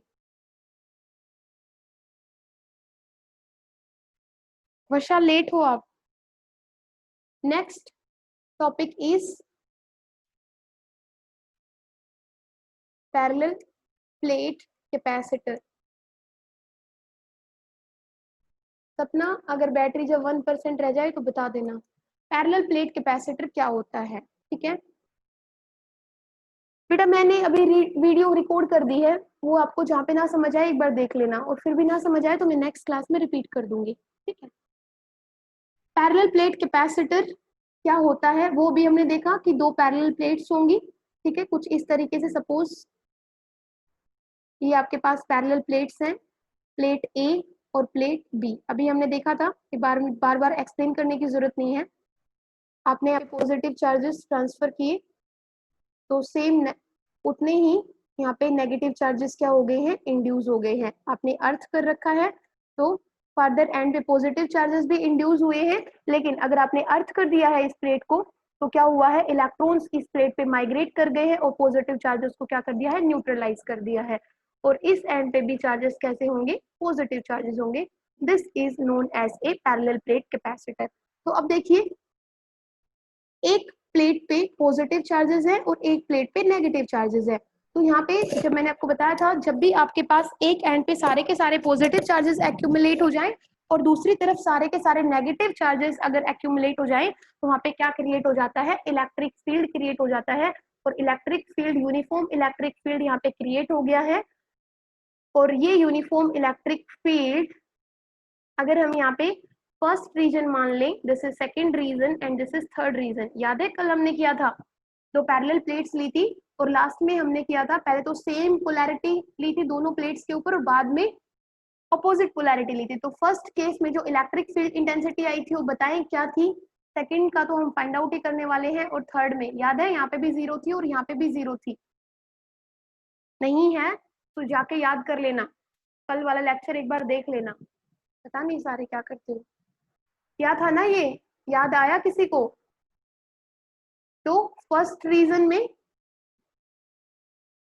वर्षा लेट हो आप। Next topic is parallel plate capacitor. सपना अगर बैटरी जब 1% रह जाए तो बता देना। पैरेलल प्लेट कैपेसिटर क्या होता है, ठीक है बेटा, मैंने अभी वीडियो रिकॉर्ड कर दी है, वो आपको जहाँ पे ना समझ आए एक बार देख लेना, और फिर भी ना समझ आए तो मैं नेक्स्ट क्लास में रिपीट कर दूंगी, ठीक है। पैरेलल प्लेट कैपेसिटर क्या होता है वो भी हमने देखा कि दो पैरेलल प्लेट्स होंगी, ठीक है, कुछ इस तरीके से। सपोज ये आपके पास पैरेलल प्लेट्स हैं, प्लेट ए और प्लेट बी। अभी हमने देखा था कि बार बार एक्सप्लेन करने की जरूरत नहीं है। आपने पॉजिटिव चार्जेस ट्रांसफर किए तो सेम उतने ही यहाँ पे नेगेटिव चार्जेस क्या हो गए हैं, इंड्यूस हो गए हैं। आपने अर्थ कर रखा है तो फर्दर एंड पे पॉजिटिव चार्जेस भी इंड्यूस हुए हैं, लेकिन अगर आपने अर्थ कर दिया है इस प्लेट को तो क्या हुआ है, इलेक्ट्रॉन्स इस प्लेट पे माइग्रेट कर गए हैं और पॉजिटिव चार्जेस को क्या कर दिया है, न्यूट्रलाइज कर दिया है। और इस एंड पे भी चार्जेस कैसे होंगे, पॉजिटिव चार्जेस होंगे। This is known as a parallel plate capacitor. तो अब देखिए, एक प्लेट पे पॉजिटिव चार्जेस है और एक प्लेट पे नेगेटिव चार्जेस है। तो यहाँ पे जब मैंने आपको बताया था, जब भी आपके पास एक एंड पे सारे के सारे पॉजिटिव चार्जेस एक्यूमुलेट हो जाएं और दूसरी तरफ सारे के सारे नेगेटिव चार्जेस अगर एक्यूमुलेट हो जाएं, तो वहाँ पे क्या क्रिएट हो जाता है, इलेक्ट्रिक फील्ड क्रिएट हो जाता है। और electric field, uniform electric field यहाँ पे क्रिएट हो गया है। और ये यूनिफॉर्म इलेक्ट्रिक फील्ड अगर हम यहाँ पे फर्स्ट रीजन मान लें, this is second region and this is third region. याद है कल हमने किया था, दो पैरेलल प्लेट्स ली थी और लास्ट में हमने किया था, पहले तो सेम पोलैरिटी ली थी दोनों प्लेट्स के ऊपर और बाद में अपोजिट पोलैरिटी ली थी। तो फर्स्ट केस में जो इलेक्ट्रिक फील्ड इंटेंसिटी आई थी वो बताएं क्या थी, सेकंड का तो हम फाइंड आउट ही करने वाले हैं। और थर्ड में याद है यहाँ पे भी जीरो थी और यहाँ पे भी जीरो थी। नहीं है तो जाके याद कर लेना, कल वाला लेक्चर एक बार देख लेना। पता नहीं सारे क्या करते हो, क्या था ना ये, याद आया किसी को। तो फर्स्ट रीजन में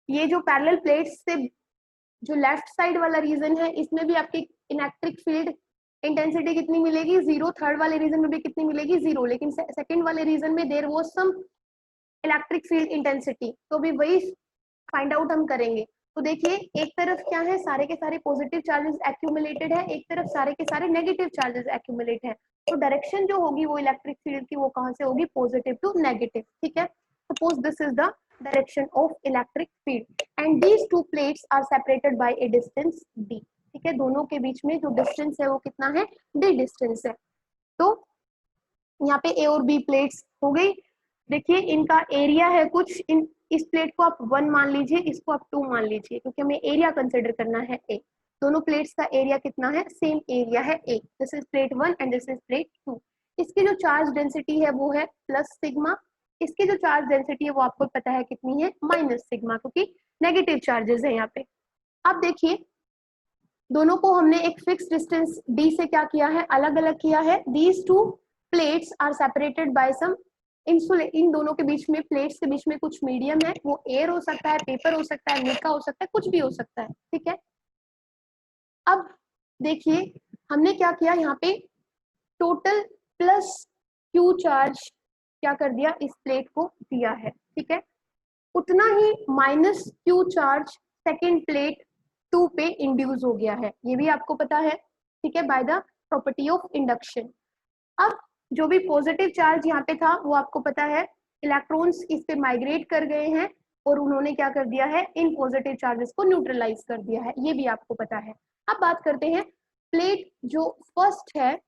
ये जो पैरेलल प्लेट्स से जो लेफ्ट साइड वाला रीजन है, इसमें भी आपकी इलेक्ट्रिक फील्ड इंटेंसिटी कितनी मिलेगी, जीरो। थर्ड वाले रीजन में भी कितनी मिलेगी, जीरो। लेकिन सेकंड वाले रीजन में there was some electric field intensity, तो भी वही फाइंड आउट हम करेंगे। तो देखिए, एक तरफ क्या है, सारे के सारे पॉजिटिव चार्जेस एक्यूमुलेटेड है, एक तरफ सारे के सारे नेगेटिव चार्जेस एक्यूमुलेट है। तो डायरेक्शन जो होगी वो इलेक्ट्रिक फील्ड की, वो कहां से होगी, पॉजिटिव टू नेगेटिव, ठीक है। Suppose this is the direction of electric field and these two plates are separated by a distance d, ठीक है। दोनों के बीच में जो डिस्टेंस है वो कितना है, d डिस्टेंस है। तो यहाँ पे ए और बी प्लेट्स हो गई। देखिए इनका एरिया है कुछ, इन इस प्लेट को आप 1 मान लीजिए, इसको आप 2 मान लीजिए, क्योंकि हमें एरिया कंसिडर करना है ए। दोनों प्लेट्स का एरिया कितना है, सेम एरिया है A. This is plate 1 and this is plate 2। इसकी जो चार्ज डेंसिटी है वो है प्लस सिग्मा, इसकी जो चार्ज डेंसिटी है वो आपको पता है कितनी है, माइनस सिग्मा, क्योंकि नेगेटिव चार्जेस है यहाँ पे। अब देखिए, दोनों को हमने एक फिक्स डिस्टेंस डी से क्या किया है, अलग अलग किया है। These two plates are separated by some insulate. इन दोनों के बीच में, प्लेट्स के बीच में कुछ मीडियम है, वो एयर हो सकता है, पेपर हो सकता है, मिल्का हो सकता है, कुछ भी हो सकता है, ठीक है। अब देखिए, हमने क्या किया, यहाँ पे टोटल प्लस क्यू चार्ज क्या कर दिया, इस प्लेट को दिया है, ठीक है। उतना ही minus Q charge second plate 2 पे इंड्यूस हो गया है, ये भी आपको पता है, ठीक है, by the property of induction. अब जो भी पॉजिटिव चार्ज यहाँ पे था वो आपको पता है, इलेक्ट्रॉन्स इस पे माइग्रेट कर गए हैं और उन्होंने क्या कर दिया है, इन पॉजिटिव चार्जेस को न्यूट्रलाइज कर दिया है, ये भी आपको पता है। अब बात करते हैं प्लेट जो फर्स्ट है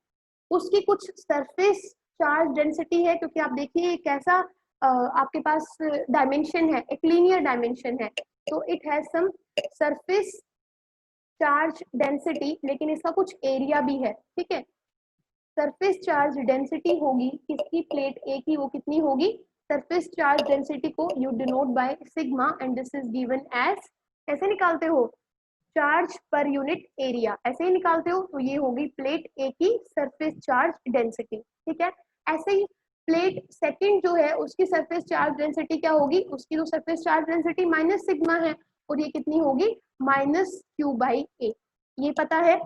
उसकी कुछ सरफेस चार्ज डेंसिटी है, क्योंकि आप देखिए कैसा आपके पास डायमेंशन है, एक लीनियर डायमेंशन है, तो it has some surface charge density, लेकिन इसका कुछ एरिया भी है, ठीक है। सरफेस चार्ज डेंसिटी होगी किसकी, प्लेट ए की, वो कितनी होगी, सरफेस चार्ज डेंसिटी को you denote by sigma and this is given as, कैसे निकालते हो, चार्ज पर यूनिट एरिया, ऐसे ही निकालते हो, तो ये होगी प्लेट ए की सरफेस चार्ज डेंसिटी, ठीक है। ऐसे ही प्लेट सेकंड जो है उसकी सरफेस चार्ज डेंसिटी क्या होगी, उसकी तो surface charge density minus sigma है, और ये कितनी होगी, माइनस क्यू बाई ए, ये पता है।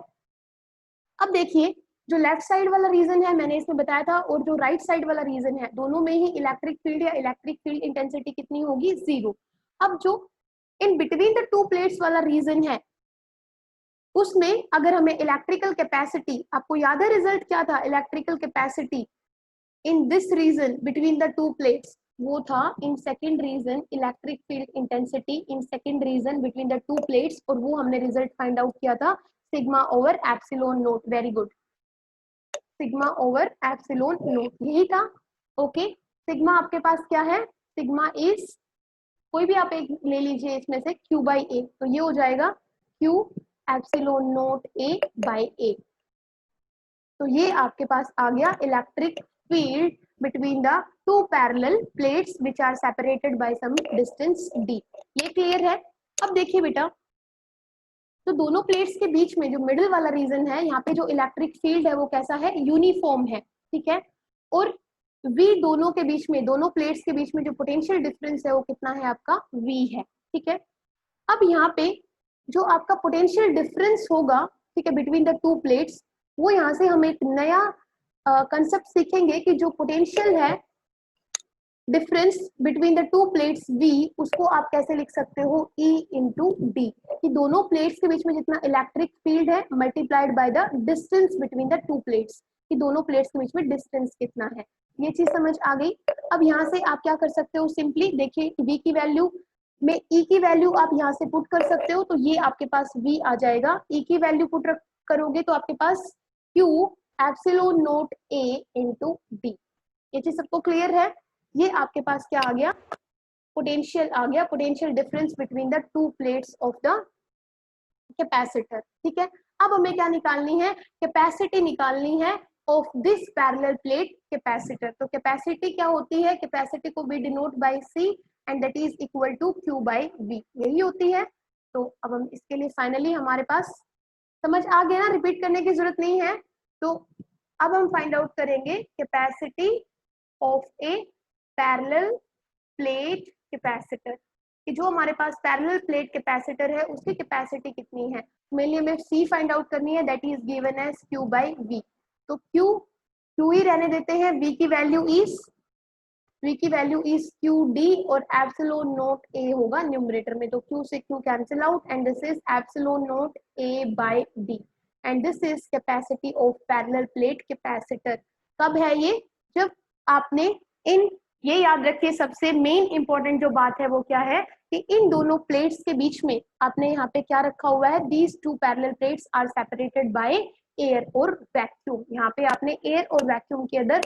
अब देखिए जो लेफ्ट साइड वाला रीजन है मैंने इसमें बताया था, और जो राइट साइड वाला रीजन है, दोनों में ही इलेक्ट्रिक फील्ड या इलेक्ट्रिक फील्ड इंटेंसिटी कितनी होगी, 0। अब जो in between the two plates वाला रीजन है, उसमें अगर हमें इलेक्ट्रिकल कैपेसिटी, आपको याद है रिजल्ट क्या था, electrical capacity in this region between the two plates, वो था in second region electric field intensity in second region between the two plates, और वो हमने रिजल्ट फाइंड आउट किया था sigma over epsilon not, very good, sigma over epsilon not, यही था। Okay, sigma आपके पास क्या है, सिग्मा इज, कोई भी आप एक ले लीजिए इसमें से, क्यू बाई ए, तो ये हो जाएगा Q epsilon note A by A, तो ये आपके पास आ गया electric field between the two parallel plates which are separated by some distance D, ये क्लियर है। अब देखिए बेटा, तो दोनों प्लेट्स के बीच में जो मिडिल वाला रीजन है, यहाँ पे जो इलेक्ट्रिक फील्ड है वो कैसा है, यूनिफॉर्म है, ठीक है। और V दोनों के बीच में, दोनों प्लेट्स के बीच में जो पोटेंशियल डिफरेंस है वो कितना है आपका, V है, ठीक है। अब यहाँ पे जो आपका पोटेंशियल डिफरेंस होगा, ठीक है, बिटवीन द टू प्लेट्स, वो यहाँ से हम एक नया कंसेप्ट सीखेंगे कि जो पोटेंशियल है difference between the two plates V, उसको आप कैसे लिख सकते हो, E इंटू डी, कि दोनों प्लेट्स के बीच में जितना इलेक्ट्रिक फील्ड है multiplied by the distance between the two plates, कि दोनों प्लेट्स के बीच में डिस्टेंस कितना है, ये चीज समझ आ गई। अब यहाँ से आप क्या कर सकते हो, सिंपली देखिए V की वैल्यू में E की वैल्यू आप यहाँ से पुट कर सकते हो, तो ये आपके पास V आ जाएगा, E की वैल्यू पुट करोगे तो आपके पास Q epsilon not A into D, ये चीज सबको क्लियर है। ये आपके पास क्या आ गया, पोटेंशियल आ गया, potential difference between the two plates of the capacitor, ठीक है। अब हमें क्या निकालनी है, कैपेसिटी निकालनी है of this parallel plate capacitor, तो कैपेसिटी क्या होती है, कैपेसिटी को we denote by C and that is equal to Q by V, यही होती है। तो अब हम इसके लिए फाइनली हमारे पास समझ आ गया ना, रिपीट करने की जरूरत नहीं है। तो अब हम फाइंड आउट करेंगे capacity of A parallel plate capacitor, कि जो हमारे पास पैरेलल प्लेट कैपेसिटर है उसकी कैपेसिटी कितनी है, मेनली हमें C फाइंड आउट करनी है, that is given as Q by V। तो Q ही रहने देते हैं, V की वैल्यू इज क्यू डी, और एप्सिलॉन नोट ए होगा न्यूमरेटर में, तो Q से Q cancel out and this is epsilon not A by D, and this is capacity of parallel plate capacitor. कब है ये, जब आपने इन, ये याद रखिए सबसे मेन इंपॉर्टेंट जो बात है वो क्या है, कि इन दोनों प्लेट्स के बीच में आपने यहाँ पे क्या रखा हुआ है, these two parallel plates are separated by air और वैक्यूम, यहाँ पे आपने एयर और वैक्यूम के अंदर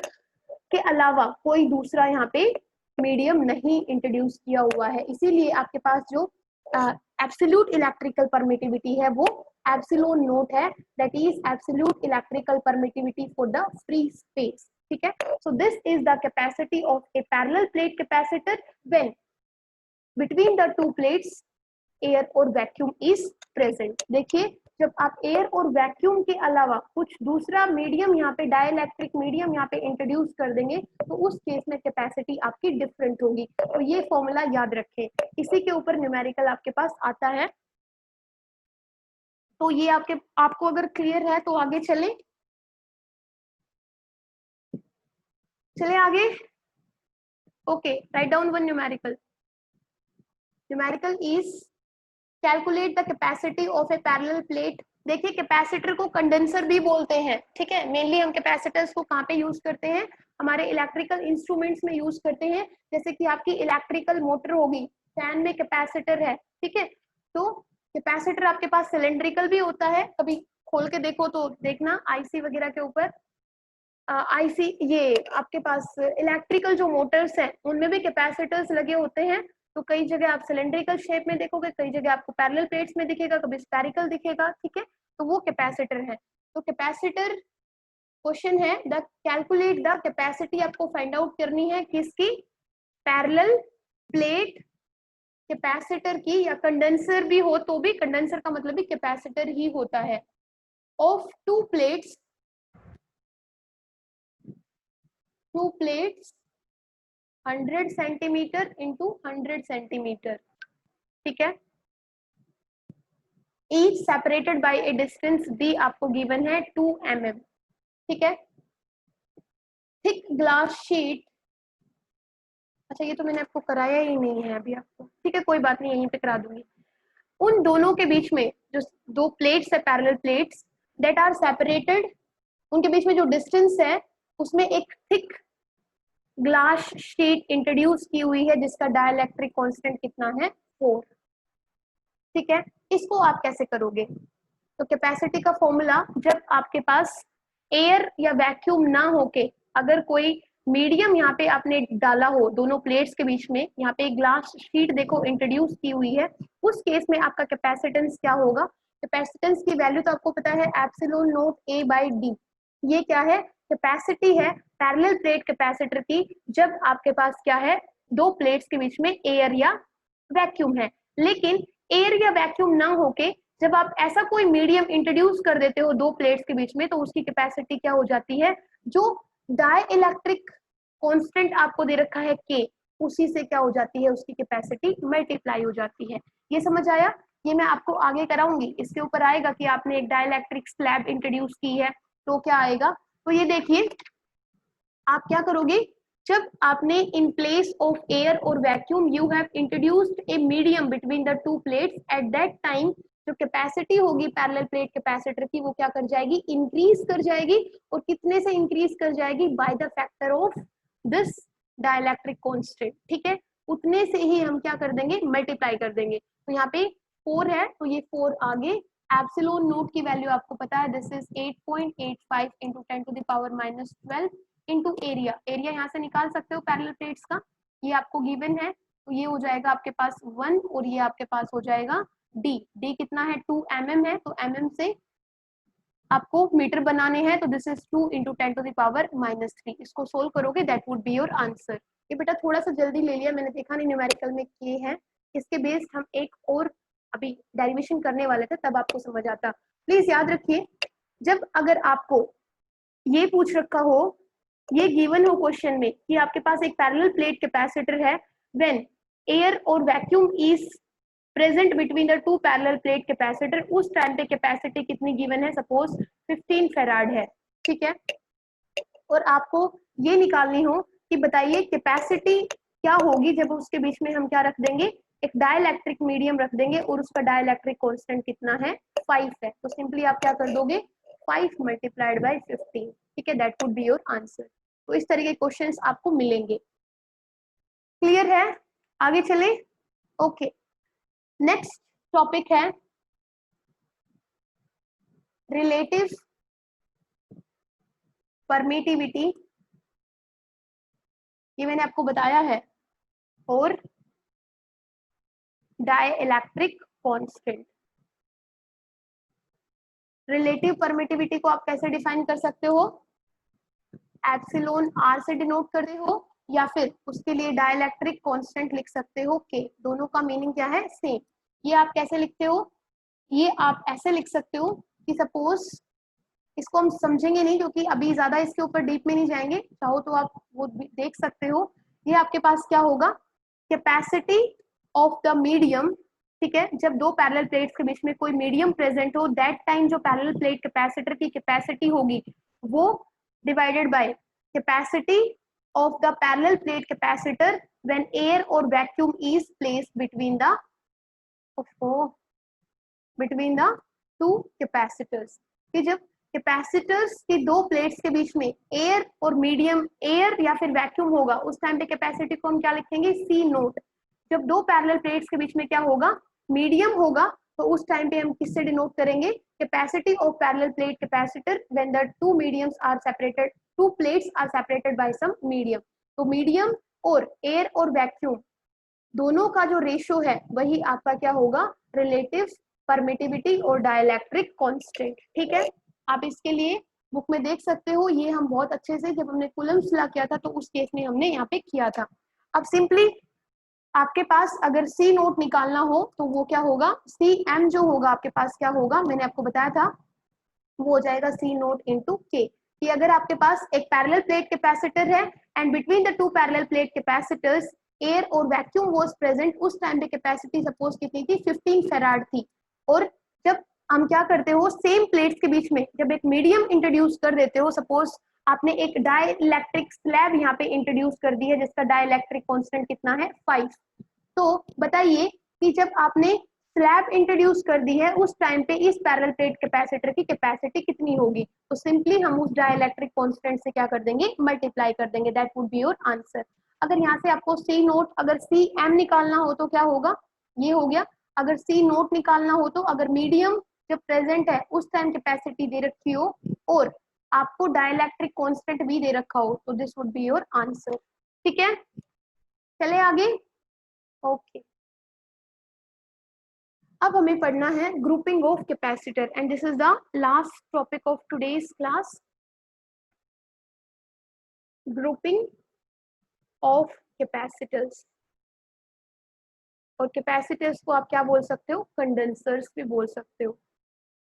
के अलावा कोई दूसरा यहाँ पे मीडियम नहीं इंट्रोड्यूस किया हुआ है, इसीलिए आपके पास जो एब्सोल्यूट इलेक्ट्रिकल परमिटिविटी है वो एप्सिलॉन नोट है, that is absolute electrical permittivity for the free space, ठीक है। So this is the capacity of A parallel plate capacitor when between the two plates air और वैक्यूम इज प्रेजेंट। देखिए जब आप air और vacuum के अलावा कुछ दूसरा मीडियम यहाँ पे, डाइलेक्ट्रिक मीडियम यहाँ पे इंट्रोड्यूस कर देंगे, तो उस केस में कैपेसिटी आपकी डिफरेंट होगी, तो ये फॉर्मूला याद रखें, इसी के ऊपर न्यूमेरिकल आपके पास आता है। तो ये आपको अगर क्लियर है तो आगे चले आगे। Okay, write down one numerical is calculate the capacity of A parallel plate. देखिए कैपेसिटर को कंडेंसर भी बोलते हैं, ठीक है, मेनली हम कैपेसिटर्स को कहाँ पे यूज करते हैं, हमारे इलेक्ट्रिकल इंस्ट्रूमेंट्स में यूज करते हैं, जैसे कि आपकी इलेक्ट्रिकल मोटर होगी, फैन में कैपेसिटर है, ठीक है। तो कैपेसिटर आपके पास सिलेंड्रिकल भी होता है, कभी खोल के देखो तो देखना आईसी वगैरह के ऊपर, आईसी, ये आपके पास इलेक्ट्रिकल जो मोटर्स हैं उनमें भी कैपेसिटर्स लगे होते हैं। तो कई जगह आप सिलेंड्रिकल शेप में देखोगे, कई जगह आपको पैरेलल प्लेट्स में दिखेगा, कभी स्फेरिकल दिखेगा, ठीक है। तो वो कैपेसिटर है। तो कैपेसिटर, क्वेश्चन है द कैलकुलेट द कैपेसिटी, आपको फाइंड आउट करनी है किसकी, पैरेलल प्लेट कैपेसिटर की, या कंडेंसर भी हो तो भी, कंडेंसर का मतलब भी कैपेसिटर ही होता है, of two plates 100 centimetre into 100 centimetre, ठीक है। Each separated by a distance D आपको गिवन है 2 mm, ठीक है। थिक ग्लास शीट, अच्छा ये तो मैंने आपको कराया ही नहीं है अभी आपको, ठीक है कोई बात नहीं, यहीं पे करा दूंगी। उन दोनों के बीच में जो दो प्लेट्स है, parallel plates that are separated, उनके बीच में जो डिस्टेंस है उसमें एक थिक ग्लास शीट इंट्रोड्यूस की हुई है जिसका डाइलेक्ट्रिक कांस्टेंट कितना है, 4, ठीक है। इसको आप कैसे करोगे, तो कैपेसिटी का फॉर्मूला, जब आपके पास एयर या वैक्यूम ना होके अगर कोई मीडियम यहाँ पे आपने डाला हो दोनों प्लेट्स के बीच में, यहाँ पे एक ग्लास शीट देखो इंट्रोड्यूस की हुई है, उस केस में आपका कैपेसिटेंस क्या होगा, कैपेसिटेंस की वैल्यू तो आपको पता है epsilon not a by D. ये क्या है, कैपेसिटी है पैरेलल प्लेट कैपेसिटर की, जब आपके पास क्या है, दो प्लेट्स के बीच में एयर या वैक्यूम है। लेकिन एयर या वैक्यूम ना होके जब आप ऐसा कोई मीडियम इंट्रोड्यूस कर देते हो दो प्लेट्स के बीच में, तो उसकी कैपेसिटी क्या हो जाती है, जो डाइइलेक्ट्रिक कांस्टेंट आपको दे रखा है के, उसी से क्या हो जाती है, उसकी कैपेसिटी मल्टीप्लाई हो जाती है। ये समझ आया, ये मैं आपको आगे कराऊंगी, इसके ऊपर आएगा कि आपने एक डाइइलेक्ट्रिक स्लैब इंट्रोड्यूस की है तो क्या आएगा। तो ये देखिए आप क्या करोगे, जब आपने इन प्लेस ऑफ एयर और vacuum you have introduced a medium between the two plates, at that time जो कैपेसिटी होगी पैरेलल प्लेट कैपेसिटर की वो क्या कर जाएगी, इंक्रीज कर जाएगी। और कितने से इंक्रीज कर जाएगी, by the factor of this dielectric constant, ठीक है। उतने से ही हम क्या कर देंगे, मल्टीप्लाई कर देंगे। तो यहाँ पे 4 है तो ये 4 आगे, एप्सिलॉन नोट की वैल्यू आपको पता है, this is 8.85 into 10⁻⁻12 into area, area यहाँ से निकाल सकते हो पैरेलल प्लेट्स का, ये आपको गिवन है। तो ये हो जाएगा आपके पास 1 और ये आपके पास हो जाएगा डी, डी कितना है 2 mm है, तो mm से आपको मीटर बनाने हैं, तो दिस इज 2 इंटू 10⁻⁻3, इसको सोल्व करोगे that would be your answer. ये बेटा थोड़ा सा जल्दी ले लिया मैंने, देखा नहीं न्यूमेरिकल में किए हैं, इसके बेस्ड हम एक और अभी डेरिवेशन करने वाले थे तब आपको समझ आता। प्लीज याद रखिए, जब अगर आपको ये पूछ रखा हो, ये गिवन हो क्वेश्चन में कि आपके पास एक पैरेलल प्लेट कैपेसिटर है, व्हेन एयर और vacuum is present between the two parallel plate capacitor, उस टाइम पे कैपेसिटी कितनी गिवन है, सपोज 15 फेराड है, ठीक है। और आपको ये निकालनी हो कि बताइए कैपेसिटी क्या होगी जब उसके बीच में हम क्या रख देंगे, एक डाइलेक्ट्रिक मीडियम रख देंगे और उसका डाइलेक्ट्रिक कांस्टेंट कितना है, 5 है। तो सिंपली आप क्या कर दोगे, 5 मल्टीप्लाइड बाय 15, ठीक है, that would be your answer. तो इस तरह के क्वेश्चंस आपको मिलेंगे। क्लियर है, आगे चले, ओके। नेक्स्ट टॉपिक है रिलेटिव परमिटिविटी, ये मैंने आपको बताया है, और डाइइलेक्ट्रिक कांस्टेंट। रिलेटिव परमिटिविटी को आप कैसे डिफाइन कर सकते हो, एप्सिलॉन आर से डिनोट करते हो, या फिर उसके लिए डाइइलेक्ट्रिक कांस्टेंट लिख सकते हो के, दोनों का मीनिंग क्या है, सेम। ये आप कैसे लिखते हो, ये आप ऐसे लिख सकते हो कि सपोज, इसको हम समझेंगे नहीं क्योंकि अभी ज्यादा इसके ऊपर डीप में नहीं जाएंगे, चाहो तो आप वो देख सकते हो। ये आपके पास क्या होगा, कैपेसिटी ऑफ द मीडियम, ठीक है, जब दो पैरेलल प्लेट्स के बीच में कोई मीडियम प्रेजेंट हो, दैट टाइम जो पैरेलल प्लेट कैपेसिटर की कैपेसिटी होगी वो divided by capacity of the parallel plate capacitor when air और vacuum is placed between the two capacitors, कि जब कैपेसिटर्स की दो प्लेट्स के बीच में एयर और मीडियम, एयर या फिर वैक्यूम होगा, उस टाइम पे कैपेसिटी को हम क्या लिखेंगे, सी नोट। जब दो पैरेलल प्लेट्स के बीच में क्या होगा, मीडियम होगा, तो उस टाइम पे हम किससे डिनोट करेंगे, capacity of parallel plate capacitor when the two mediums are separated two plates are separated by some medium. तो मीडियम और एयर और वैक्यूम दोनों का जो रेशियो है वही आपका क्या होगा, रिलेटिव परमिटिविटी और डाइलेक्ट्रिक कांस्टेंट। ठीक है, आप इसके लिए बुक में देख सकते हो, ये हम बहुत अच्छे से जब हमने कूलम्ब्स लॉ किया था तो उस केस में हमने यहाँ पे किया था। अब सिंपली आपके पास अगर सी नोट निकालना हो तो वो क्या होगा, सी एम जो होगा आपके पास क्या होगा, मैंने आपको बताया था वो हो जाएगा सी नोट इंटू के। कि अगर आपके पास एक पैरेलल प्लेट कैपेसिटर है and between the two parallel plate capacitors air और वैक्यूम वाज प्रेजेंट, उस टाइम पे कैपेसिटी सपोज कितनी थी, 15 फेराड थी। और जब हम क्या करते हो, सेम प्लेट्स के बीच में जब एक मीडियम इंट्रोड्यूस कर देते हो, सपोज आपने एक डाइलेक्ट्रिक स्लैब यहाँ पे इंट्रोड्यूस कर दी है जिसका डाइलेक्ट्रिक कांस्टेंट कितना है 5। तो बताइए कि जब आपने स्लैब इंट्रोड्यूस कर दी है उस टाइम पे इस पैरेलल प्लेट कैपेसिटर की कैपेसिटी कितनी होगी, तो सिंपली हम उस डाइलेक्ट्रिक कांस्टेंट से क्या कर देंगे, मल्टीप्लाई कर देंगे, that would be your answer. अगर यहाँ से आपको सी नोट, अगर सी एम निकालना हो तो क्या होगा, ये हो गया। अगर सी नोट निकालना हो तो अगर मीडियम जब प्रेजेंट है उस टाइम कैपेसिटी दे रखी हो और आपको डाइलेक्ट्रिक कांस्टेंट भी दे रखा हो तो this would be your answer. ठीक है, चले आगे। ओके, अब हमें पढ़ना है grouping of capacitor and this is the last topic of today's class, grouping of capacitors. और कैपेसिटर्स को आप क्या बोल सकते हो, कंडेंसर्स भी बोल सकते हो।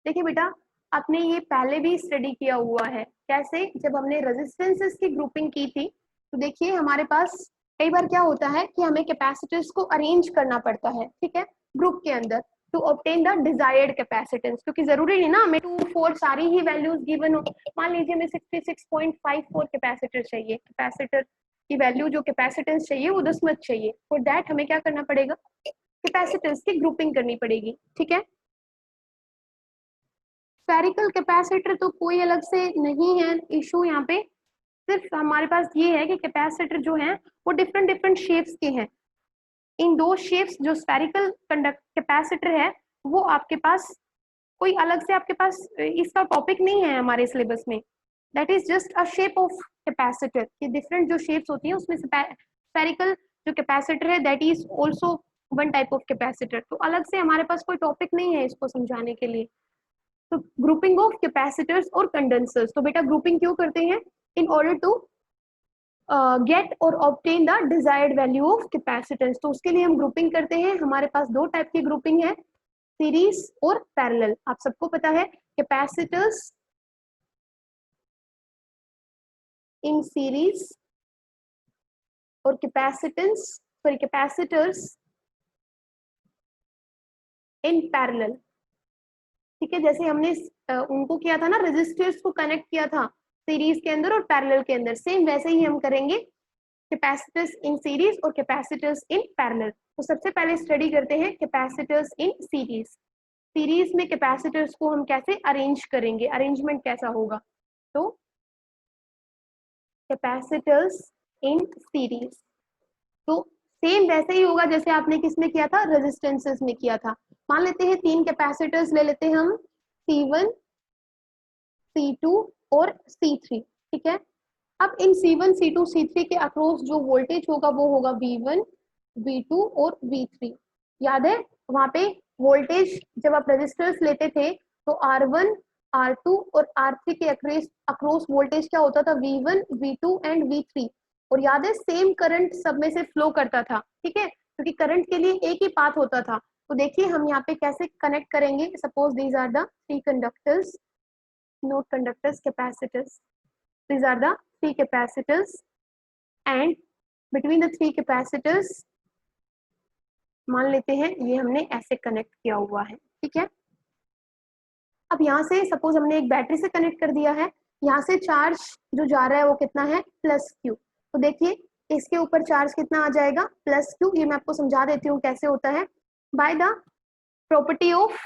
देखिए बेटा, आपने ये पहले भी स्टडी किया हुआ है, कैसे, जब हमने रेजिस्टेंसेस की ग्रुपिंग की थी। तो देखिए हमारे पास कई बार क्या होता है कि हमें कैपेसिटर्स को अरेंज करना पड़ता है, ठीक है, ग्रुप के अंदर to obtain the desired capacitance, क्योंकि जरूरी नहीं ना हमें 2 4 सारी ही वैल्यूज गिवन हो। मान लीजिए हमें 66.54 कैपेसिटर चाहिए, कैपेसिटर की वैल्यू जो कैपेसिटेंस चाहिए वो 10 मत चाहिए, फॉर दैट हमें क्या करना पड़ेगा, कैपेसिटर्स की ग्रुपिंग करनी पड़ेगी। ठीक है, स्फेरिकल कैपेसिटर तो कोई अलग से नहीं है इशू, यहाँ पे सिर्फ हमारे पास ये है कि कैपेसिटर जो है वो डिफरेंट डिफरेंट शेप्स के हैं। इन दो शेप्स जो स्फेरिकल कंडक्ट कैपेसिटर है वो आपके पास कोई अलग से आपके पास इसका टॉपिक नहीं है हमारे सिलेबस में, that is just a shape of capacitor. ये डिफरेंट जो शेप्स होती हैं उसमें स्फेरिकल जो कैपेसिटर है that is also one type of capacitor. तो अलग से हमारे पास कोई टॉपिक नहीं है इसको समझाने के लिए। तो ग्रुपिंग ऑफ कैपेसिटर्स और कंडेंसर्स, तो बेटा ग्रुपिंग क्यों करते हैं, इन ऑर्डर टू गेट और obtain the desired value of capacitance. तो उसके लिए हम ग्रुपिंग करते हैं। हमारे पास दो टाइप की ग्रुपिंग है, सीरीज और पैरेलल। आप सबको पता है कैपेसिटर्स इन सीरीज और कैपेसिटर्स इन पैरेलल। ठीक है, जैसे हमने उनको किया था ना, रेजिस्टर्स को कनेक्ट किया था सीरीज के अंदर और पैरेलल के अंदर, सेम वैसे ही हम करेंगे कैपेसिटर्स इन सीरीज और कैपेसिटर्स इन पैरेलल। तो सबसे पहले स्टडी करते हैं कैपेसिटर्स इन सीरीज। सीरीज में कैपेसिटर्स को हम कैसे अरेंज करेंगे, अरेंजमेंट कैसा होगा, तो कैपेसिटर्स इन सीरीज तो सेम वैसे ही होगा जैसे आपने किसमें किया था, रेजिस्टेंसेस में किया था। मान लेते हैं 3 कैपेसिटर्स ले लेते हैं हम, C1 C2 और C3। ठीक है, अब इन C1 C2 C3 के अक्रॉस जो वोल्टेज होगा वो होगा V1 V2 और V3। याद है वहां पे वोल्टेज जब आप रेजिस्टर्स लेते थे तो R1 R2 और R3 के अक्रॉस वोल्टेज क्या होता था, V1 V2 एंड V3। और याद है सेम करंट सब में से फ्लो करता था, ठीक है, क्योंकि करंट के लिए एक ही पाथ होता था। तो देखिए हम यहाँ पे कैसे कनेक्ट करेंगे, suppose these are the 3 conductors, not conductors, capacitors, these are the 3 capacitors and between the 3 capacitors मान लेते हैं ये हमने ऐसे कनेक्ट किया हुआ है। ठीक है, अब यहाँ से सपोज हमने एक बैटरी से कनेक्ट कर दिया है, यहाँ से चार्ज जो जा रहा है वो कितना है, प्लस क्यू। तो देखिए इसके ऊपर चार्ज कितना आ जाएगा, प्लस क्यू। ये मैं आपको समझा देती हूँ कैसे होता है, by the property of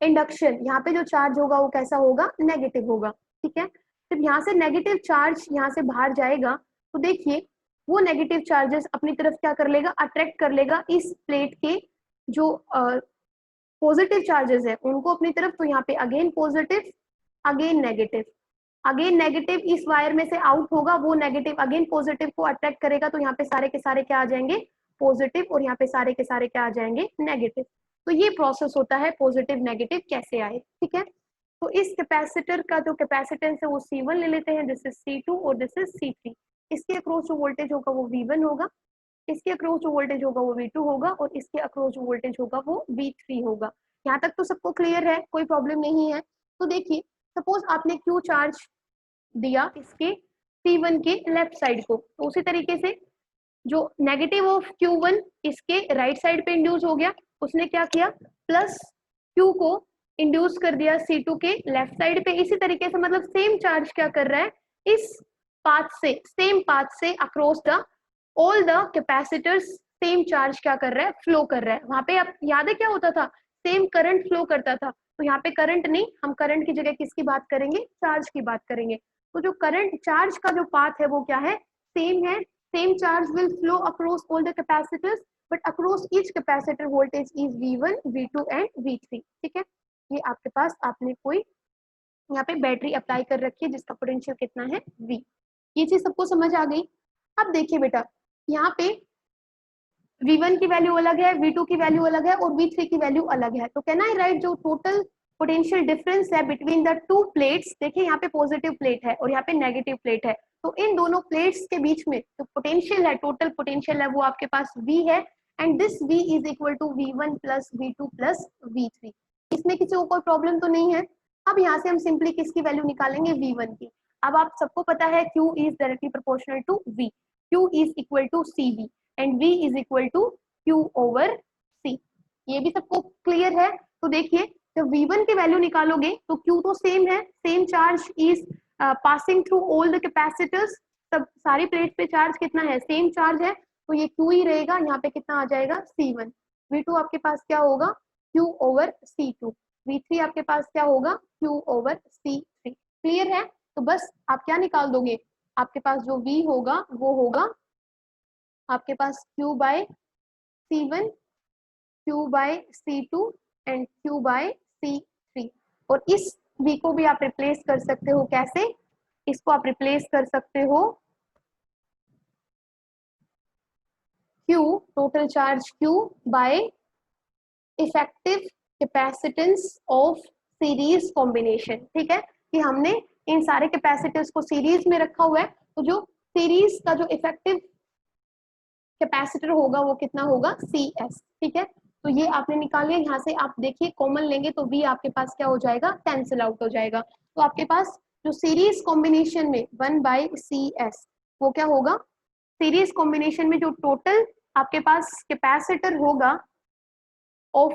induction. यहाँ पे जो चार्ज होगा वो कैसा होगा, नेगेटिव होगा। ठीक है, जब यहाँ से नेगेटिव चार्ज यहाँ से बाहर जाएगा तो देखिए वो नेगेटिव चार्जेस अपनी तरफ क्या कर लेगा, अट्रैक्ट कर लेगा इस प्लेट के जो पॉजिटिव चार्जेस है उनको अपनी तरफ। तो यहाँ पे again positive again negative, again negative इस वायर में से आउट होगा, वो नेगेटिव अगेन पॉजिटिव को अट्रैक्ट करेगा, तो यहाँ पे सारे के सारे क्या आ जाएंगे, पॉजिटिव, और यहाँ पे सारे के सारे क्या आ जाएंगे, नेगेटिव। तो ये प्रोसेस होता है पॉजिटिव नेगेटिव कैसे आए, ठीक है। तो इस कैपेसिटर का जो कैपेसिटेंस है वो C1 ले लेते हैं, दिस इज C2 और दिस इज C3। इसके अक्रॉस जो वोल्टेज होगा वो V1 होगा, इसके अक्रॉस जो वोल्टेज होगा वो V2 होगा, और इसके अक्रॉस जो वोल्टेज होगा वो V3 होगा। यहाँ तक तो सबको क्लियर है, कोई प्रॉब्लम नहीं है। तो देखिए, सपोज आपने Q चार्ज दिया इसके C1 के लेफ्ट साइड को, तो उसी तरीके से जो नेगेटिव ऑफ Q1 इसके राइट साइड पे इंड्यूस हो गया, उसने क्या किया, प्लस Q को इंड्यूस कर दिया C2 के लेफ्ट साइड पे। इसी तरीके से मतलब सेम चार्ज क्या कर रहा है, इस पाथ से, सेम पाथ से across the all the capacitors same charge क्या कर रहा है, फ्लो कर रहा है। वहां पे आप याद है क्या होता था, सेम करंट फ्लो करता था। तो यहाँ पे करंट नहीं, हम करंट की जगह किसकी बात करेंगे, चार्ज की बात करेंगे। तो जो करंट चार्ज का जो पाथ है वो क्या है, सेम है। Same charge will flow across all the capacitors, but across each capacitor voltage is V1 V2 and V3, ठीक है। ये आपके पास आपने कोई यहाँ पे बैटरी अप्लाई कर रखी है जिसका पोटेंशियल कितना है V। ये चीज सबको समझ आ गई। अब देखिए बेटा, यहाँ पे V1 की वैल्यू अलग है, V2 की वैल्यू अलग है, और V3 की वैल्यू अलग है। तो कहना है राइट, जो टोटल पोटेंशियल डिफरेंस है बिटवीन द टू प्लेट्स, देखिए यहाँ पे पॉजिटिव प्लेट है और यहाँ पे नेगेटिव प्लेट है, तो इन दोनों प्लेट्स के बीच में जो पोटेंशियल है, टोटल पोटेंशियल है, वो आपके पास V है, and this V is equal to V1 plus V2 plus V3। इसमें किसी को कोई प्रॉब्लम तो नहीं है। अब यहाँ से हम सिंपली किसकी वैल्यू निकालेंगे, V1 की। अब आप सबको पता है Q is directly proportional to V, Q is equal to CV and V is equal to Q over C। ये भी सबको क्लियर है। तो देखिए, जब V1 की वैल्यू निकालोगे तो Q तो सेम है, same charge is passing through all the capacitors, सब सारी प्लेट पे चार्ज कितना है, सेम चार्ज है, तो ये Q ही रहेगा। यहाँ पे कितना आ जाएगा, C1। V2 आपके पास क्या होगा, Q ओवर C2। V3 आपके पास क्या होगा, Q ओवर C3। क्लियर है। तो बस आप क्या निकाल दोगे, आपके पास जो V होगा वो होगा आपके पास Q by C1, Q by C2 and Q by C3। और इस V को भी आप रिप्लेस कर सकते हो, कैसे, इसको आप रिप्लेस कर सकते हो Q, total charge Q bye effective capacitance of series combination, ठीक है, कि हमने इन सारे कैपेसिटर्स को सीरीज में रखा हुआ है, तो जो सीरीज का जो इफेक्टिव कैपेसिटर होगा वो कितना होगा, CS, ठीक है। तो ये आपने निकाले, यहाँ से आप देखिए कॉमन लेंगे तो V आपके पास क्या हो जाएगा, कैंसिल आउट हो जाएगा। तो आपके पास जो सीरीज कॉम्बिनेशन में 1/CS वो क्या होगा, सीरीज कॉम्बिनेशन में जो टोटल आपके पास कैपेसिटर होगा of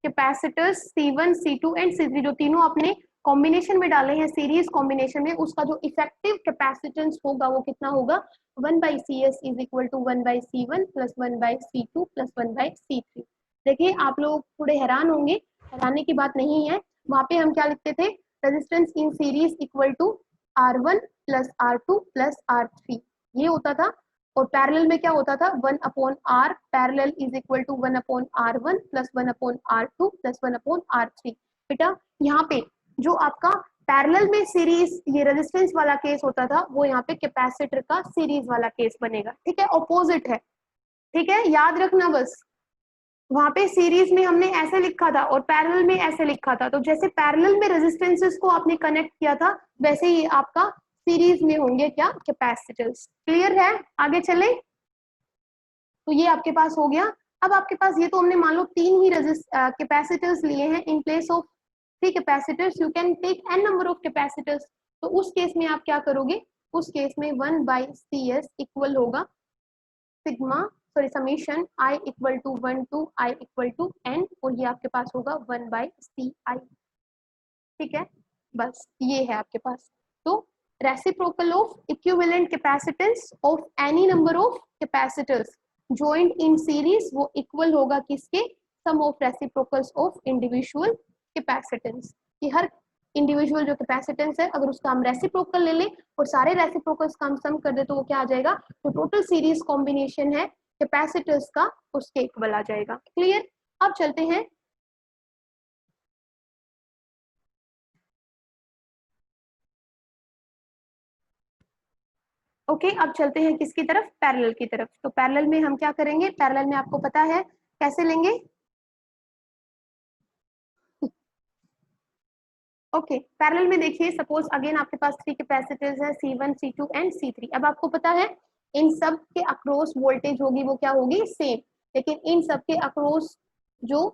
capacitors C1 C2 and C3, जो तीनों आपने कॉम्बिनेशन में डाले हैं सीरीज कॉम्बिनेशन में, उसका जो इफेक्टिव कैपेसिटेंस होगा वो कितना होगा, 1/CS is equal to 1/C1 plus 1/C2 plus 1/C3। देखिए आप लोग थोड़े हैरान होंगे, हैरानी की बात नहीं है। वहां पे हम क्या लिखते थे, resistance in series equal to R1 plus R2 plus R3, ये होता था। और पैरेलल में क्या होता था, 1/R parallel is equal to 1/R1 plus 1/R2 plus 1/R3। बेटा यहाँ पे जो आपका पैरेलल में सीरीज ये रेजिस्टेंस वाला केस होता था, वो यहाँ पे कैपेसिटर का सीरीज वाला केस बनेगा, ठीक है, ऑपोजिट है, ठीक है, याद रखना बस। वहां पे सीरीज में हमने ऐसे लिखा था और पैरेलल में ऐसे लिखा था, तो जैसे पैरेलल में रेजिस्टेंसेस को आपने कनेक्ट किया था, वैसे ही आपका सीरीज में होंगे क्या, कैपेसिटर्स। क्लियर है, आगे चले। तो ये आपके पास हो गया। अब आपके पास ये तो हमने मान लो तीन ही कैपेसिटर्स लिए हैं, in place of 3 capacitors you can take n number of capacitors. तो उस केस में आप क्या करोगे, उस केस में 1/CS इक्वल होगा sigma, sorry summation I equal to 1 to I equal to n, और ये आपके पास होगा 1/CI, ठीक है। बस ये है आपके पास। तो reciprocal of equivalent capacitance of any number of capacitors joined in series वो इक्वल होगा किसके, sum of reciprocals of individual capacitance. कि हर इंडिविजुअल जो कैपेसिटेंस है अगर उसका हम रेसिप्रोकल ले लें और सारे रेसिप्रोकल्स का हम सम कर दे, तो वो क्या आ जाएगा, तो टोटल सीरीज कॉम्बिनेशन है कैपेसिटर्स का उसके इक्वल आ जाएगा। क्लियर। अब चलते हैं ओके अब चलते हैं किसकी तरफ, पैरेलल की तरफ। तो पैरेलल में हम क्या करेंगे, पैरेलल में आपको पता है कैसे लेंगे। ओके पैरेलल में देखिए, सपोज अगेन आपके पास 3 कैपेसिटर्स है C1 C2 एंड C3। अब आपको पता है इन सब के अक्रॉस वोल्टेज होगी वो क्या होगी, सेम, लेकिन इन सब के अक्रॉस जो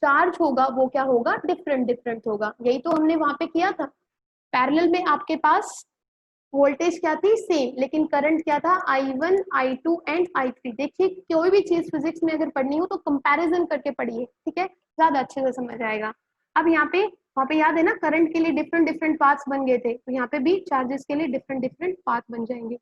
चार्ज होगा वो क्या होगा, डिफरेंट डिफरेंट होगा। यही तो हमने वहां पे किया था। पैरेलल में आपके पास वोल्टेज क्या थी, सेम, लेकिन करंट क्या था, I1 I2 एंड I3। देखिए कोई भी चीज फिजिक्स में अगर पढ़नी हो तो कंपैरिजन करके पढ़िए, ठीक है, ज्यादा अच्छे से समझ आएगा। अब यहाँ पे, वहां पे याद है ना, करंट के लिए डिफरेंट डिफरेंट पाथ्स बन गए थे, तो यहाँ पे भी चार्जेस के लिए डिफरेंट डिफरेंट पाथ बन जाएंगे।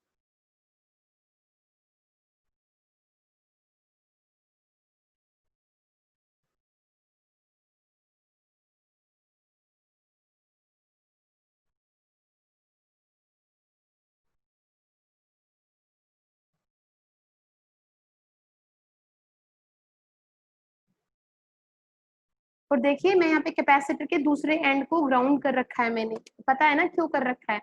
और देखिए मैं यहाँ पे कैपेसिटर के दूसरे एंड को ग्राउंड कर रखा है मैंने, पता है ना क्यों कर रखा है।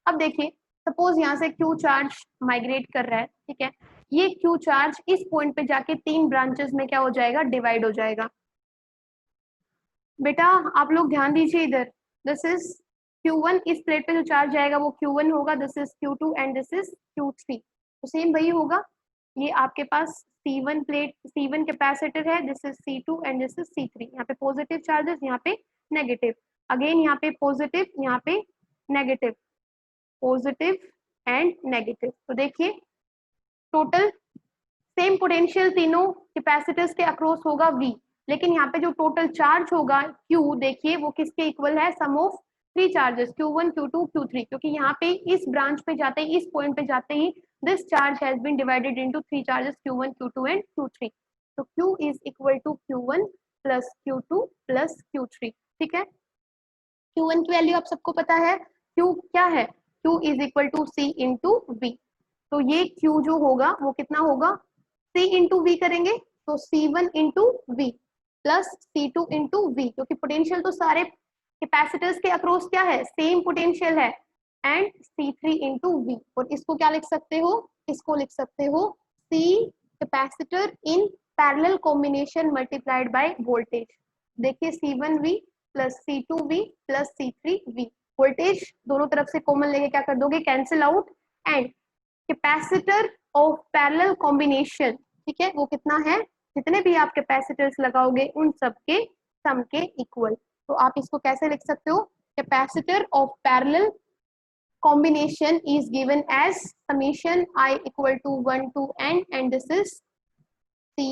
अब देखिए सपोज यहाँ से क्यू चार्ज माइग्रेट कर रहा है, ठीक है, ये क्यू चार्ज इस पॉइंट पे जाके 3 ब्रांचेस में क्या हो जाएगा, डिवाइड हो जाएगा। बेटा आप लोग ध्यान दीजिए इधर, दिस इज Q1, इस प्लेट पे जो चार्ज जाएगा वो Q1 होगा, this is Q2 and this is Q3। तो सेम वही होगा, ये आपके पास C1 प्लेट, C1 कैपेसिटर है, this is C2 and this is C3। यहाँ पे पॉजिटिव चार्जेस, यहाँ पे नेगेटिव, अगेन यहाँ पे पॉजिटिव, यहाँ पे नेगेटिव, पॉजिटिव एंड नेगेटिव। तो देखिए टोटल सेम पोटेंशियल तीनों कैपेसिटर्स के अक्रॉस होगा V, लेकिन यहाँ पे जो टोटल चार्ज होगा Q, देखिए वो किसके इक्वल है, सम of 3 charges Q1 Q2 Q3, क्योंकि यहाँ पे इस ब्रांच पे जाते ही, इस पॉइंट पे जाते ही this charge has been divided into 3 charges Q1 Q2 and Q3। तो Q is equal to Q1 plus Q2 plus Q3, ठीक है। Q1 की वैल्यू आप सबको पता है, Q क्या है, Q is equal to C into V। तो ये Q जो होगा वो कितना होगा, C इंटू V करेंगे तो C1 into V plus C2 into V, क्योंकि पोटेंशियल तो सारे कैपेसिटर्स के अक्रॉस क्या है, सेम पोटेंशियल है, एंड C3 इंटू V। और इसको क्या लिख सकते हो, इसको लिख सकते हो C capacitor in parallel combination multiplied by voltage. देखिए C1V plus C2V plus C3V, voltage दोनों तरफ से कॉमन लेके क्या कर दोगे, cancel out, and capacitor of parallel combination, ठीक है, वो कितना है, जितने भी आप कैपेसिटर्स लगाओगे उन सब के सम के इक्वल। तो आप इसको कैसे लिख सकते हो, capacitor of parallel combination is given as summation I equal to 1 to n and this is Ci।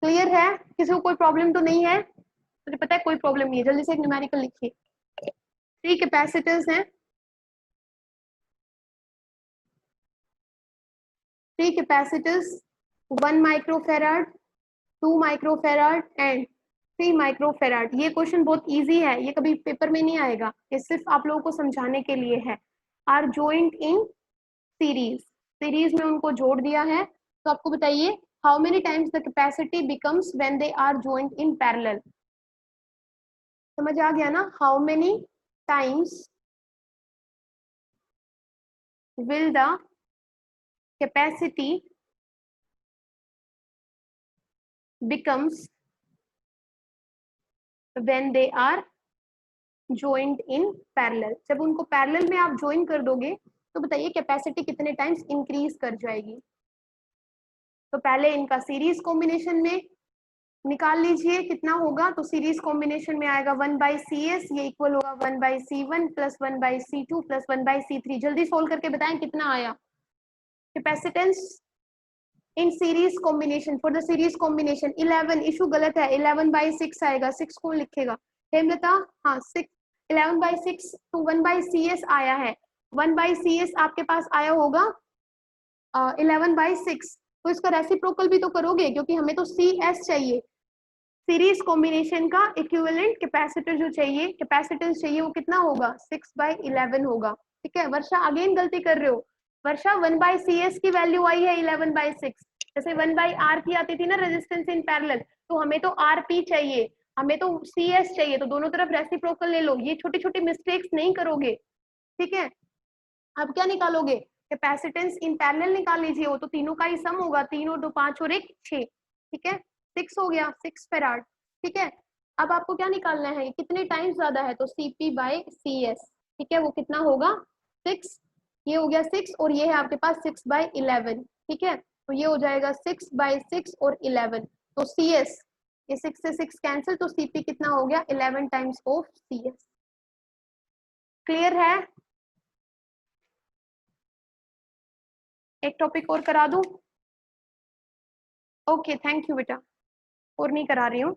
Clear है, किसी को कोई प्रॉब्लम तो नहीं है, मुझे पता है कोई प्रॉब्लम नहीं है, जल्दी से एक न्यूमेरिकल लिखिए। 3 कैपेसिटर्स हैं, 3 capacitors, 1 microfarad, 2 microfarad and 3 microfarad. ये क्वेश्चन बहुत इजी है, ये कभी पेपर में नहीं आएगा, ये सिर्फ आप लोगों को समझाने के लिए है। Are joint in series, series में उनको जोड़ दिया है। तो आपको बताइए how many times the capacity becomes when they are joint in parallel. समझ आ गया ना, how many times will the capacity becomes when they are joined in parallel। जब उनको पैरेलल में आप ज्वाइन कर दोगे तो बताइए कैपेसिटी कितने टाइम्स इंक्रीज कर जाएगी। तो पहले इनका सीरीज कॉम्बिनेशन में निकाल लीजिए कितना होगा, तो सीरीज कॉम्बिनेशन में आएगा 1/CS, ये इक्वल होगा 1/C1 plus 1/C2 plus 1/C3। जल्दी सोल्व करके बताएं कितना आया, capacitance in series combination, for the series combination 11, issue गलत है, 11/6 आएगा, 6 कौन लिखेगा, हेमलता, हाँ 6, 11/6 तो 1/CS आया है, 1/CS आपके पास आया होगा 11/6, तो इसका रेसिप्रोकल भी तो करोगे क्योंकि हमें तो CS चाहिए, सीरीज कॉम्बिनेशन का इक्विवेलेंट कैपेसिटर जो चाहिए, कैपेसिटेंस चाहिए, वो कितना होगा 6/11 होगा। ठीक है वर्षा, अगेन गलती कर रहे हो वर्षा, 1/CS की वैल्यू आई है 11/6, जैसे 1/R की आती थी ना रेजिस्टेंस इन पैरेलल, तो हमें तो RP चाहिए, हमें तो CS चाहिए, तो दोनों तरफ रेसिप्रोकल ले लो, ये छोटी छोटी मिस्टेक्स नहीं करोगे, ठीक है। अब क्या निकालोगे, कैपेसिटेंस इन पैरेलल निकाल लीजिए, वो तो तीनों का ही सम होगा, 3 और 2 5 और 1 6, ठीक है 6 हो गया 6 फेराड, ठीक है। अब आपको क्या निकालना है, कितने टाइम्स ज्यादा है, तो Cp बाई Cs, ठीक है वो कितना होगा 6, ये हो गया 6 और ये है आपके पास 6/11, ठीक है तो ये हो जाएगा 6/6 और 11, तो Cs ये 6 से 6 कैंसिल, तो Cp कितना हो गया 11 टाइम्स ऑफ Cs। क्लियर है, एक टॉपिक और करा दूं? ओके थैंक यू बेटा, और नहीं करा रही हूँ।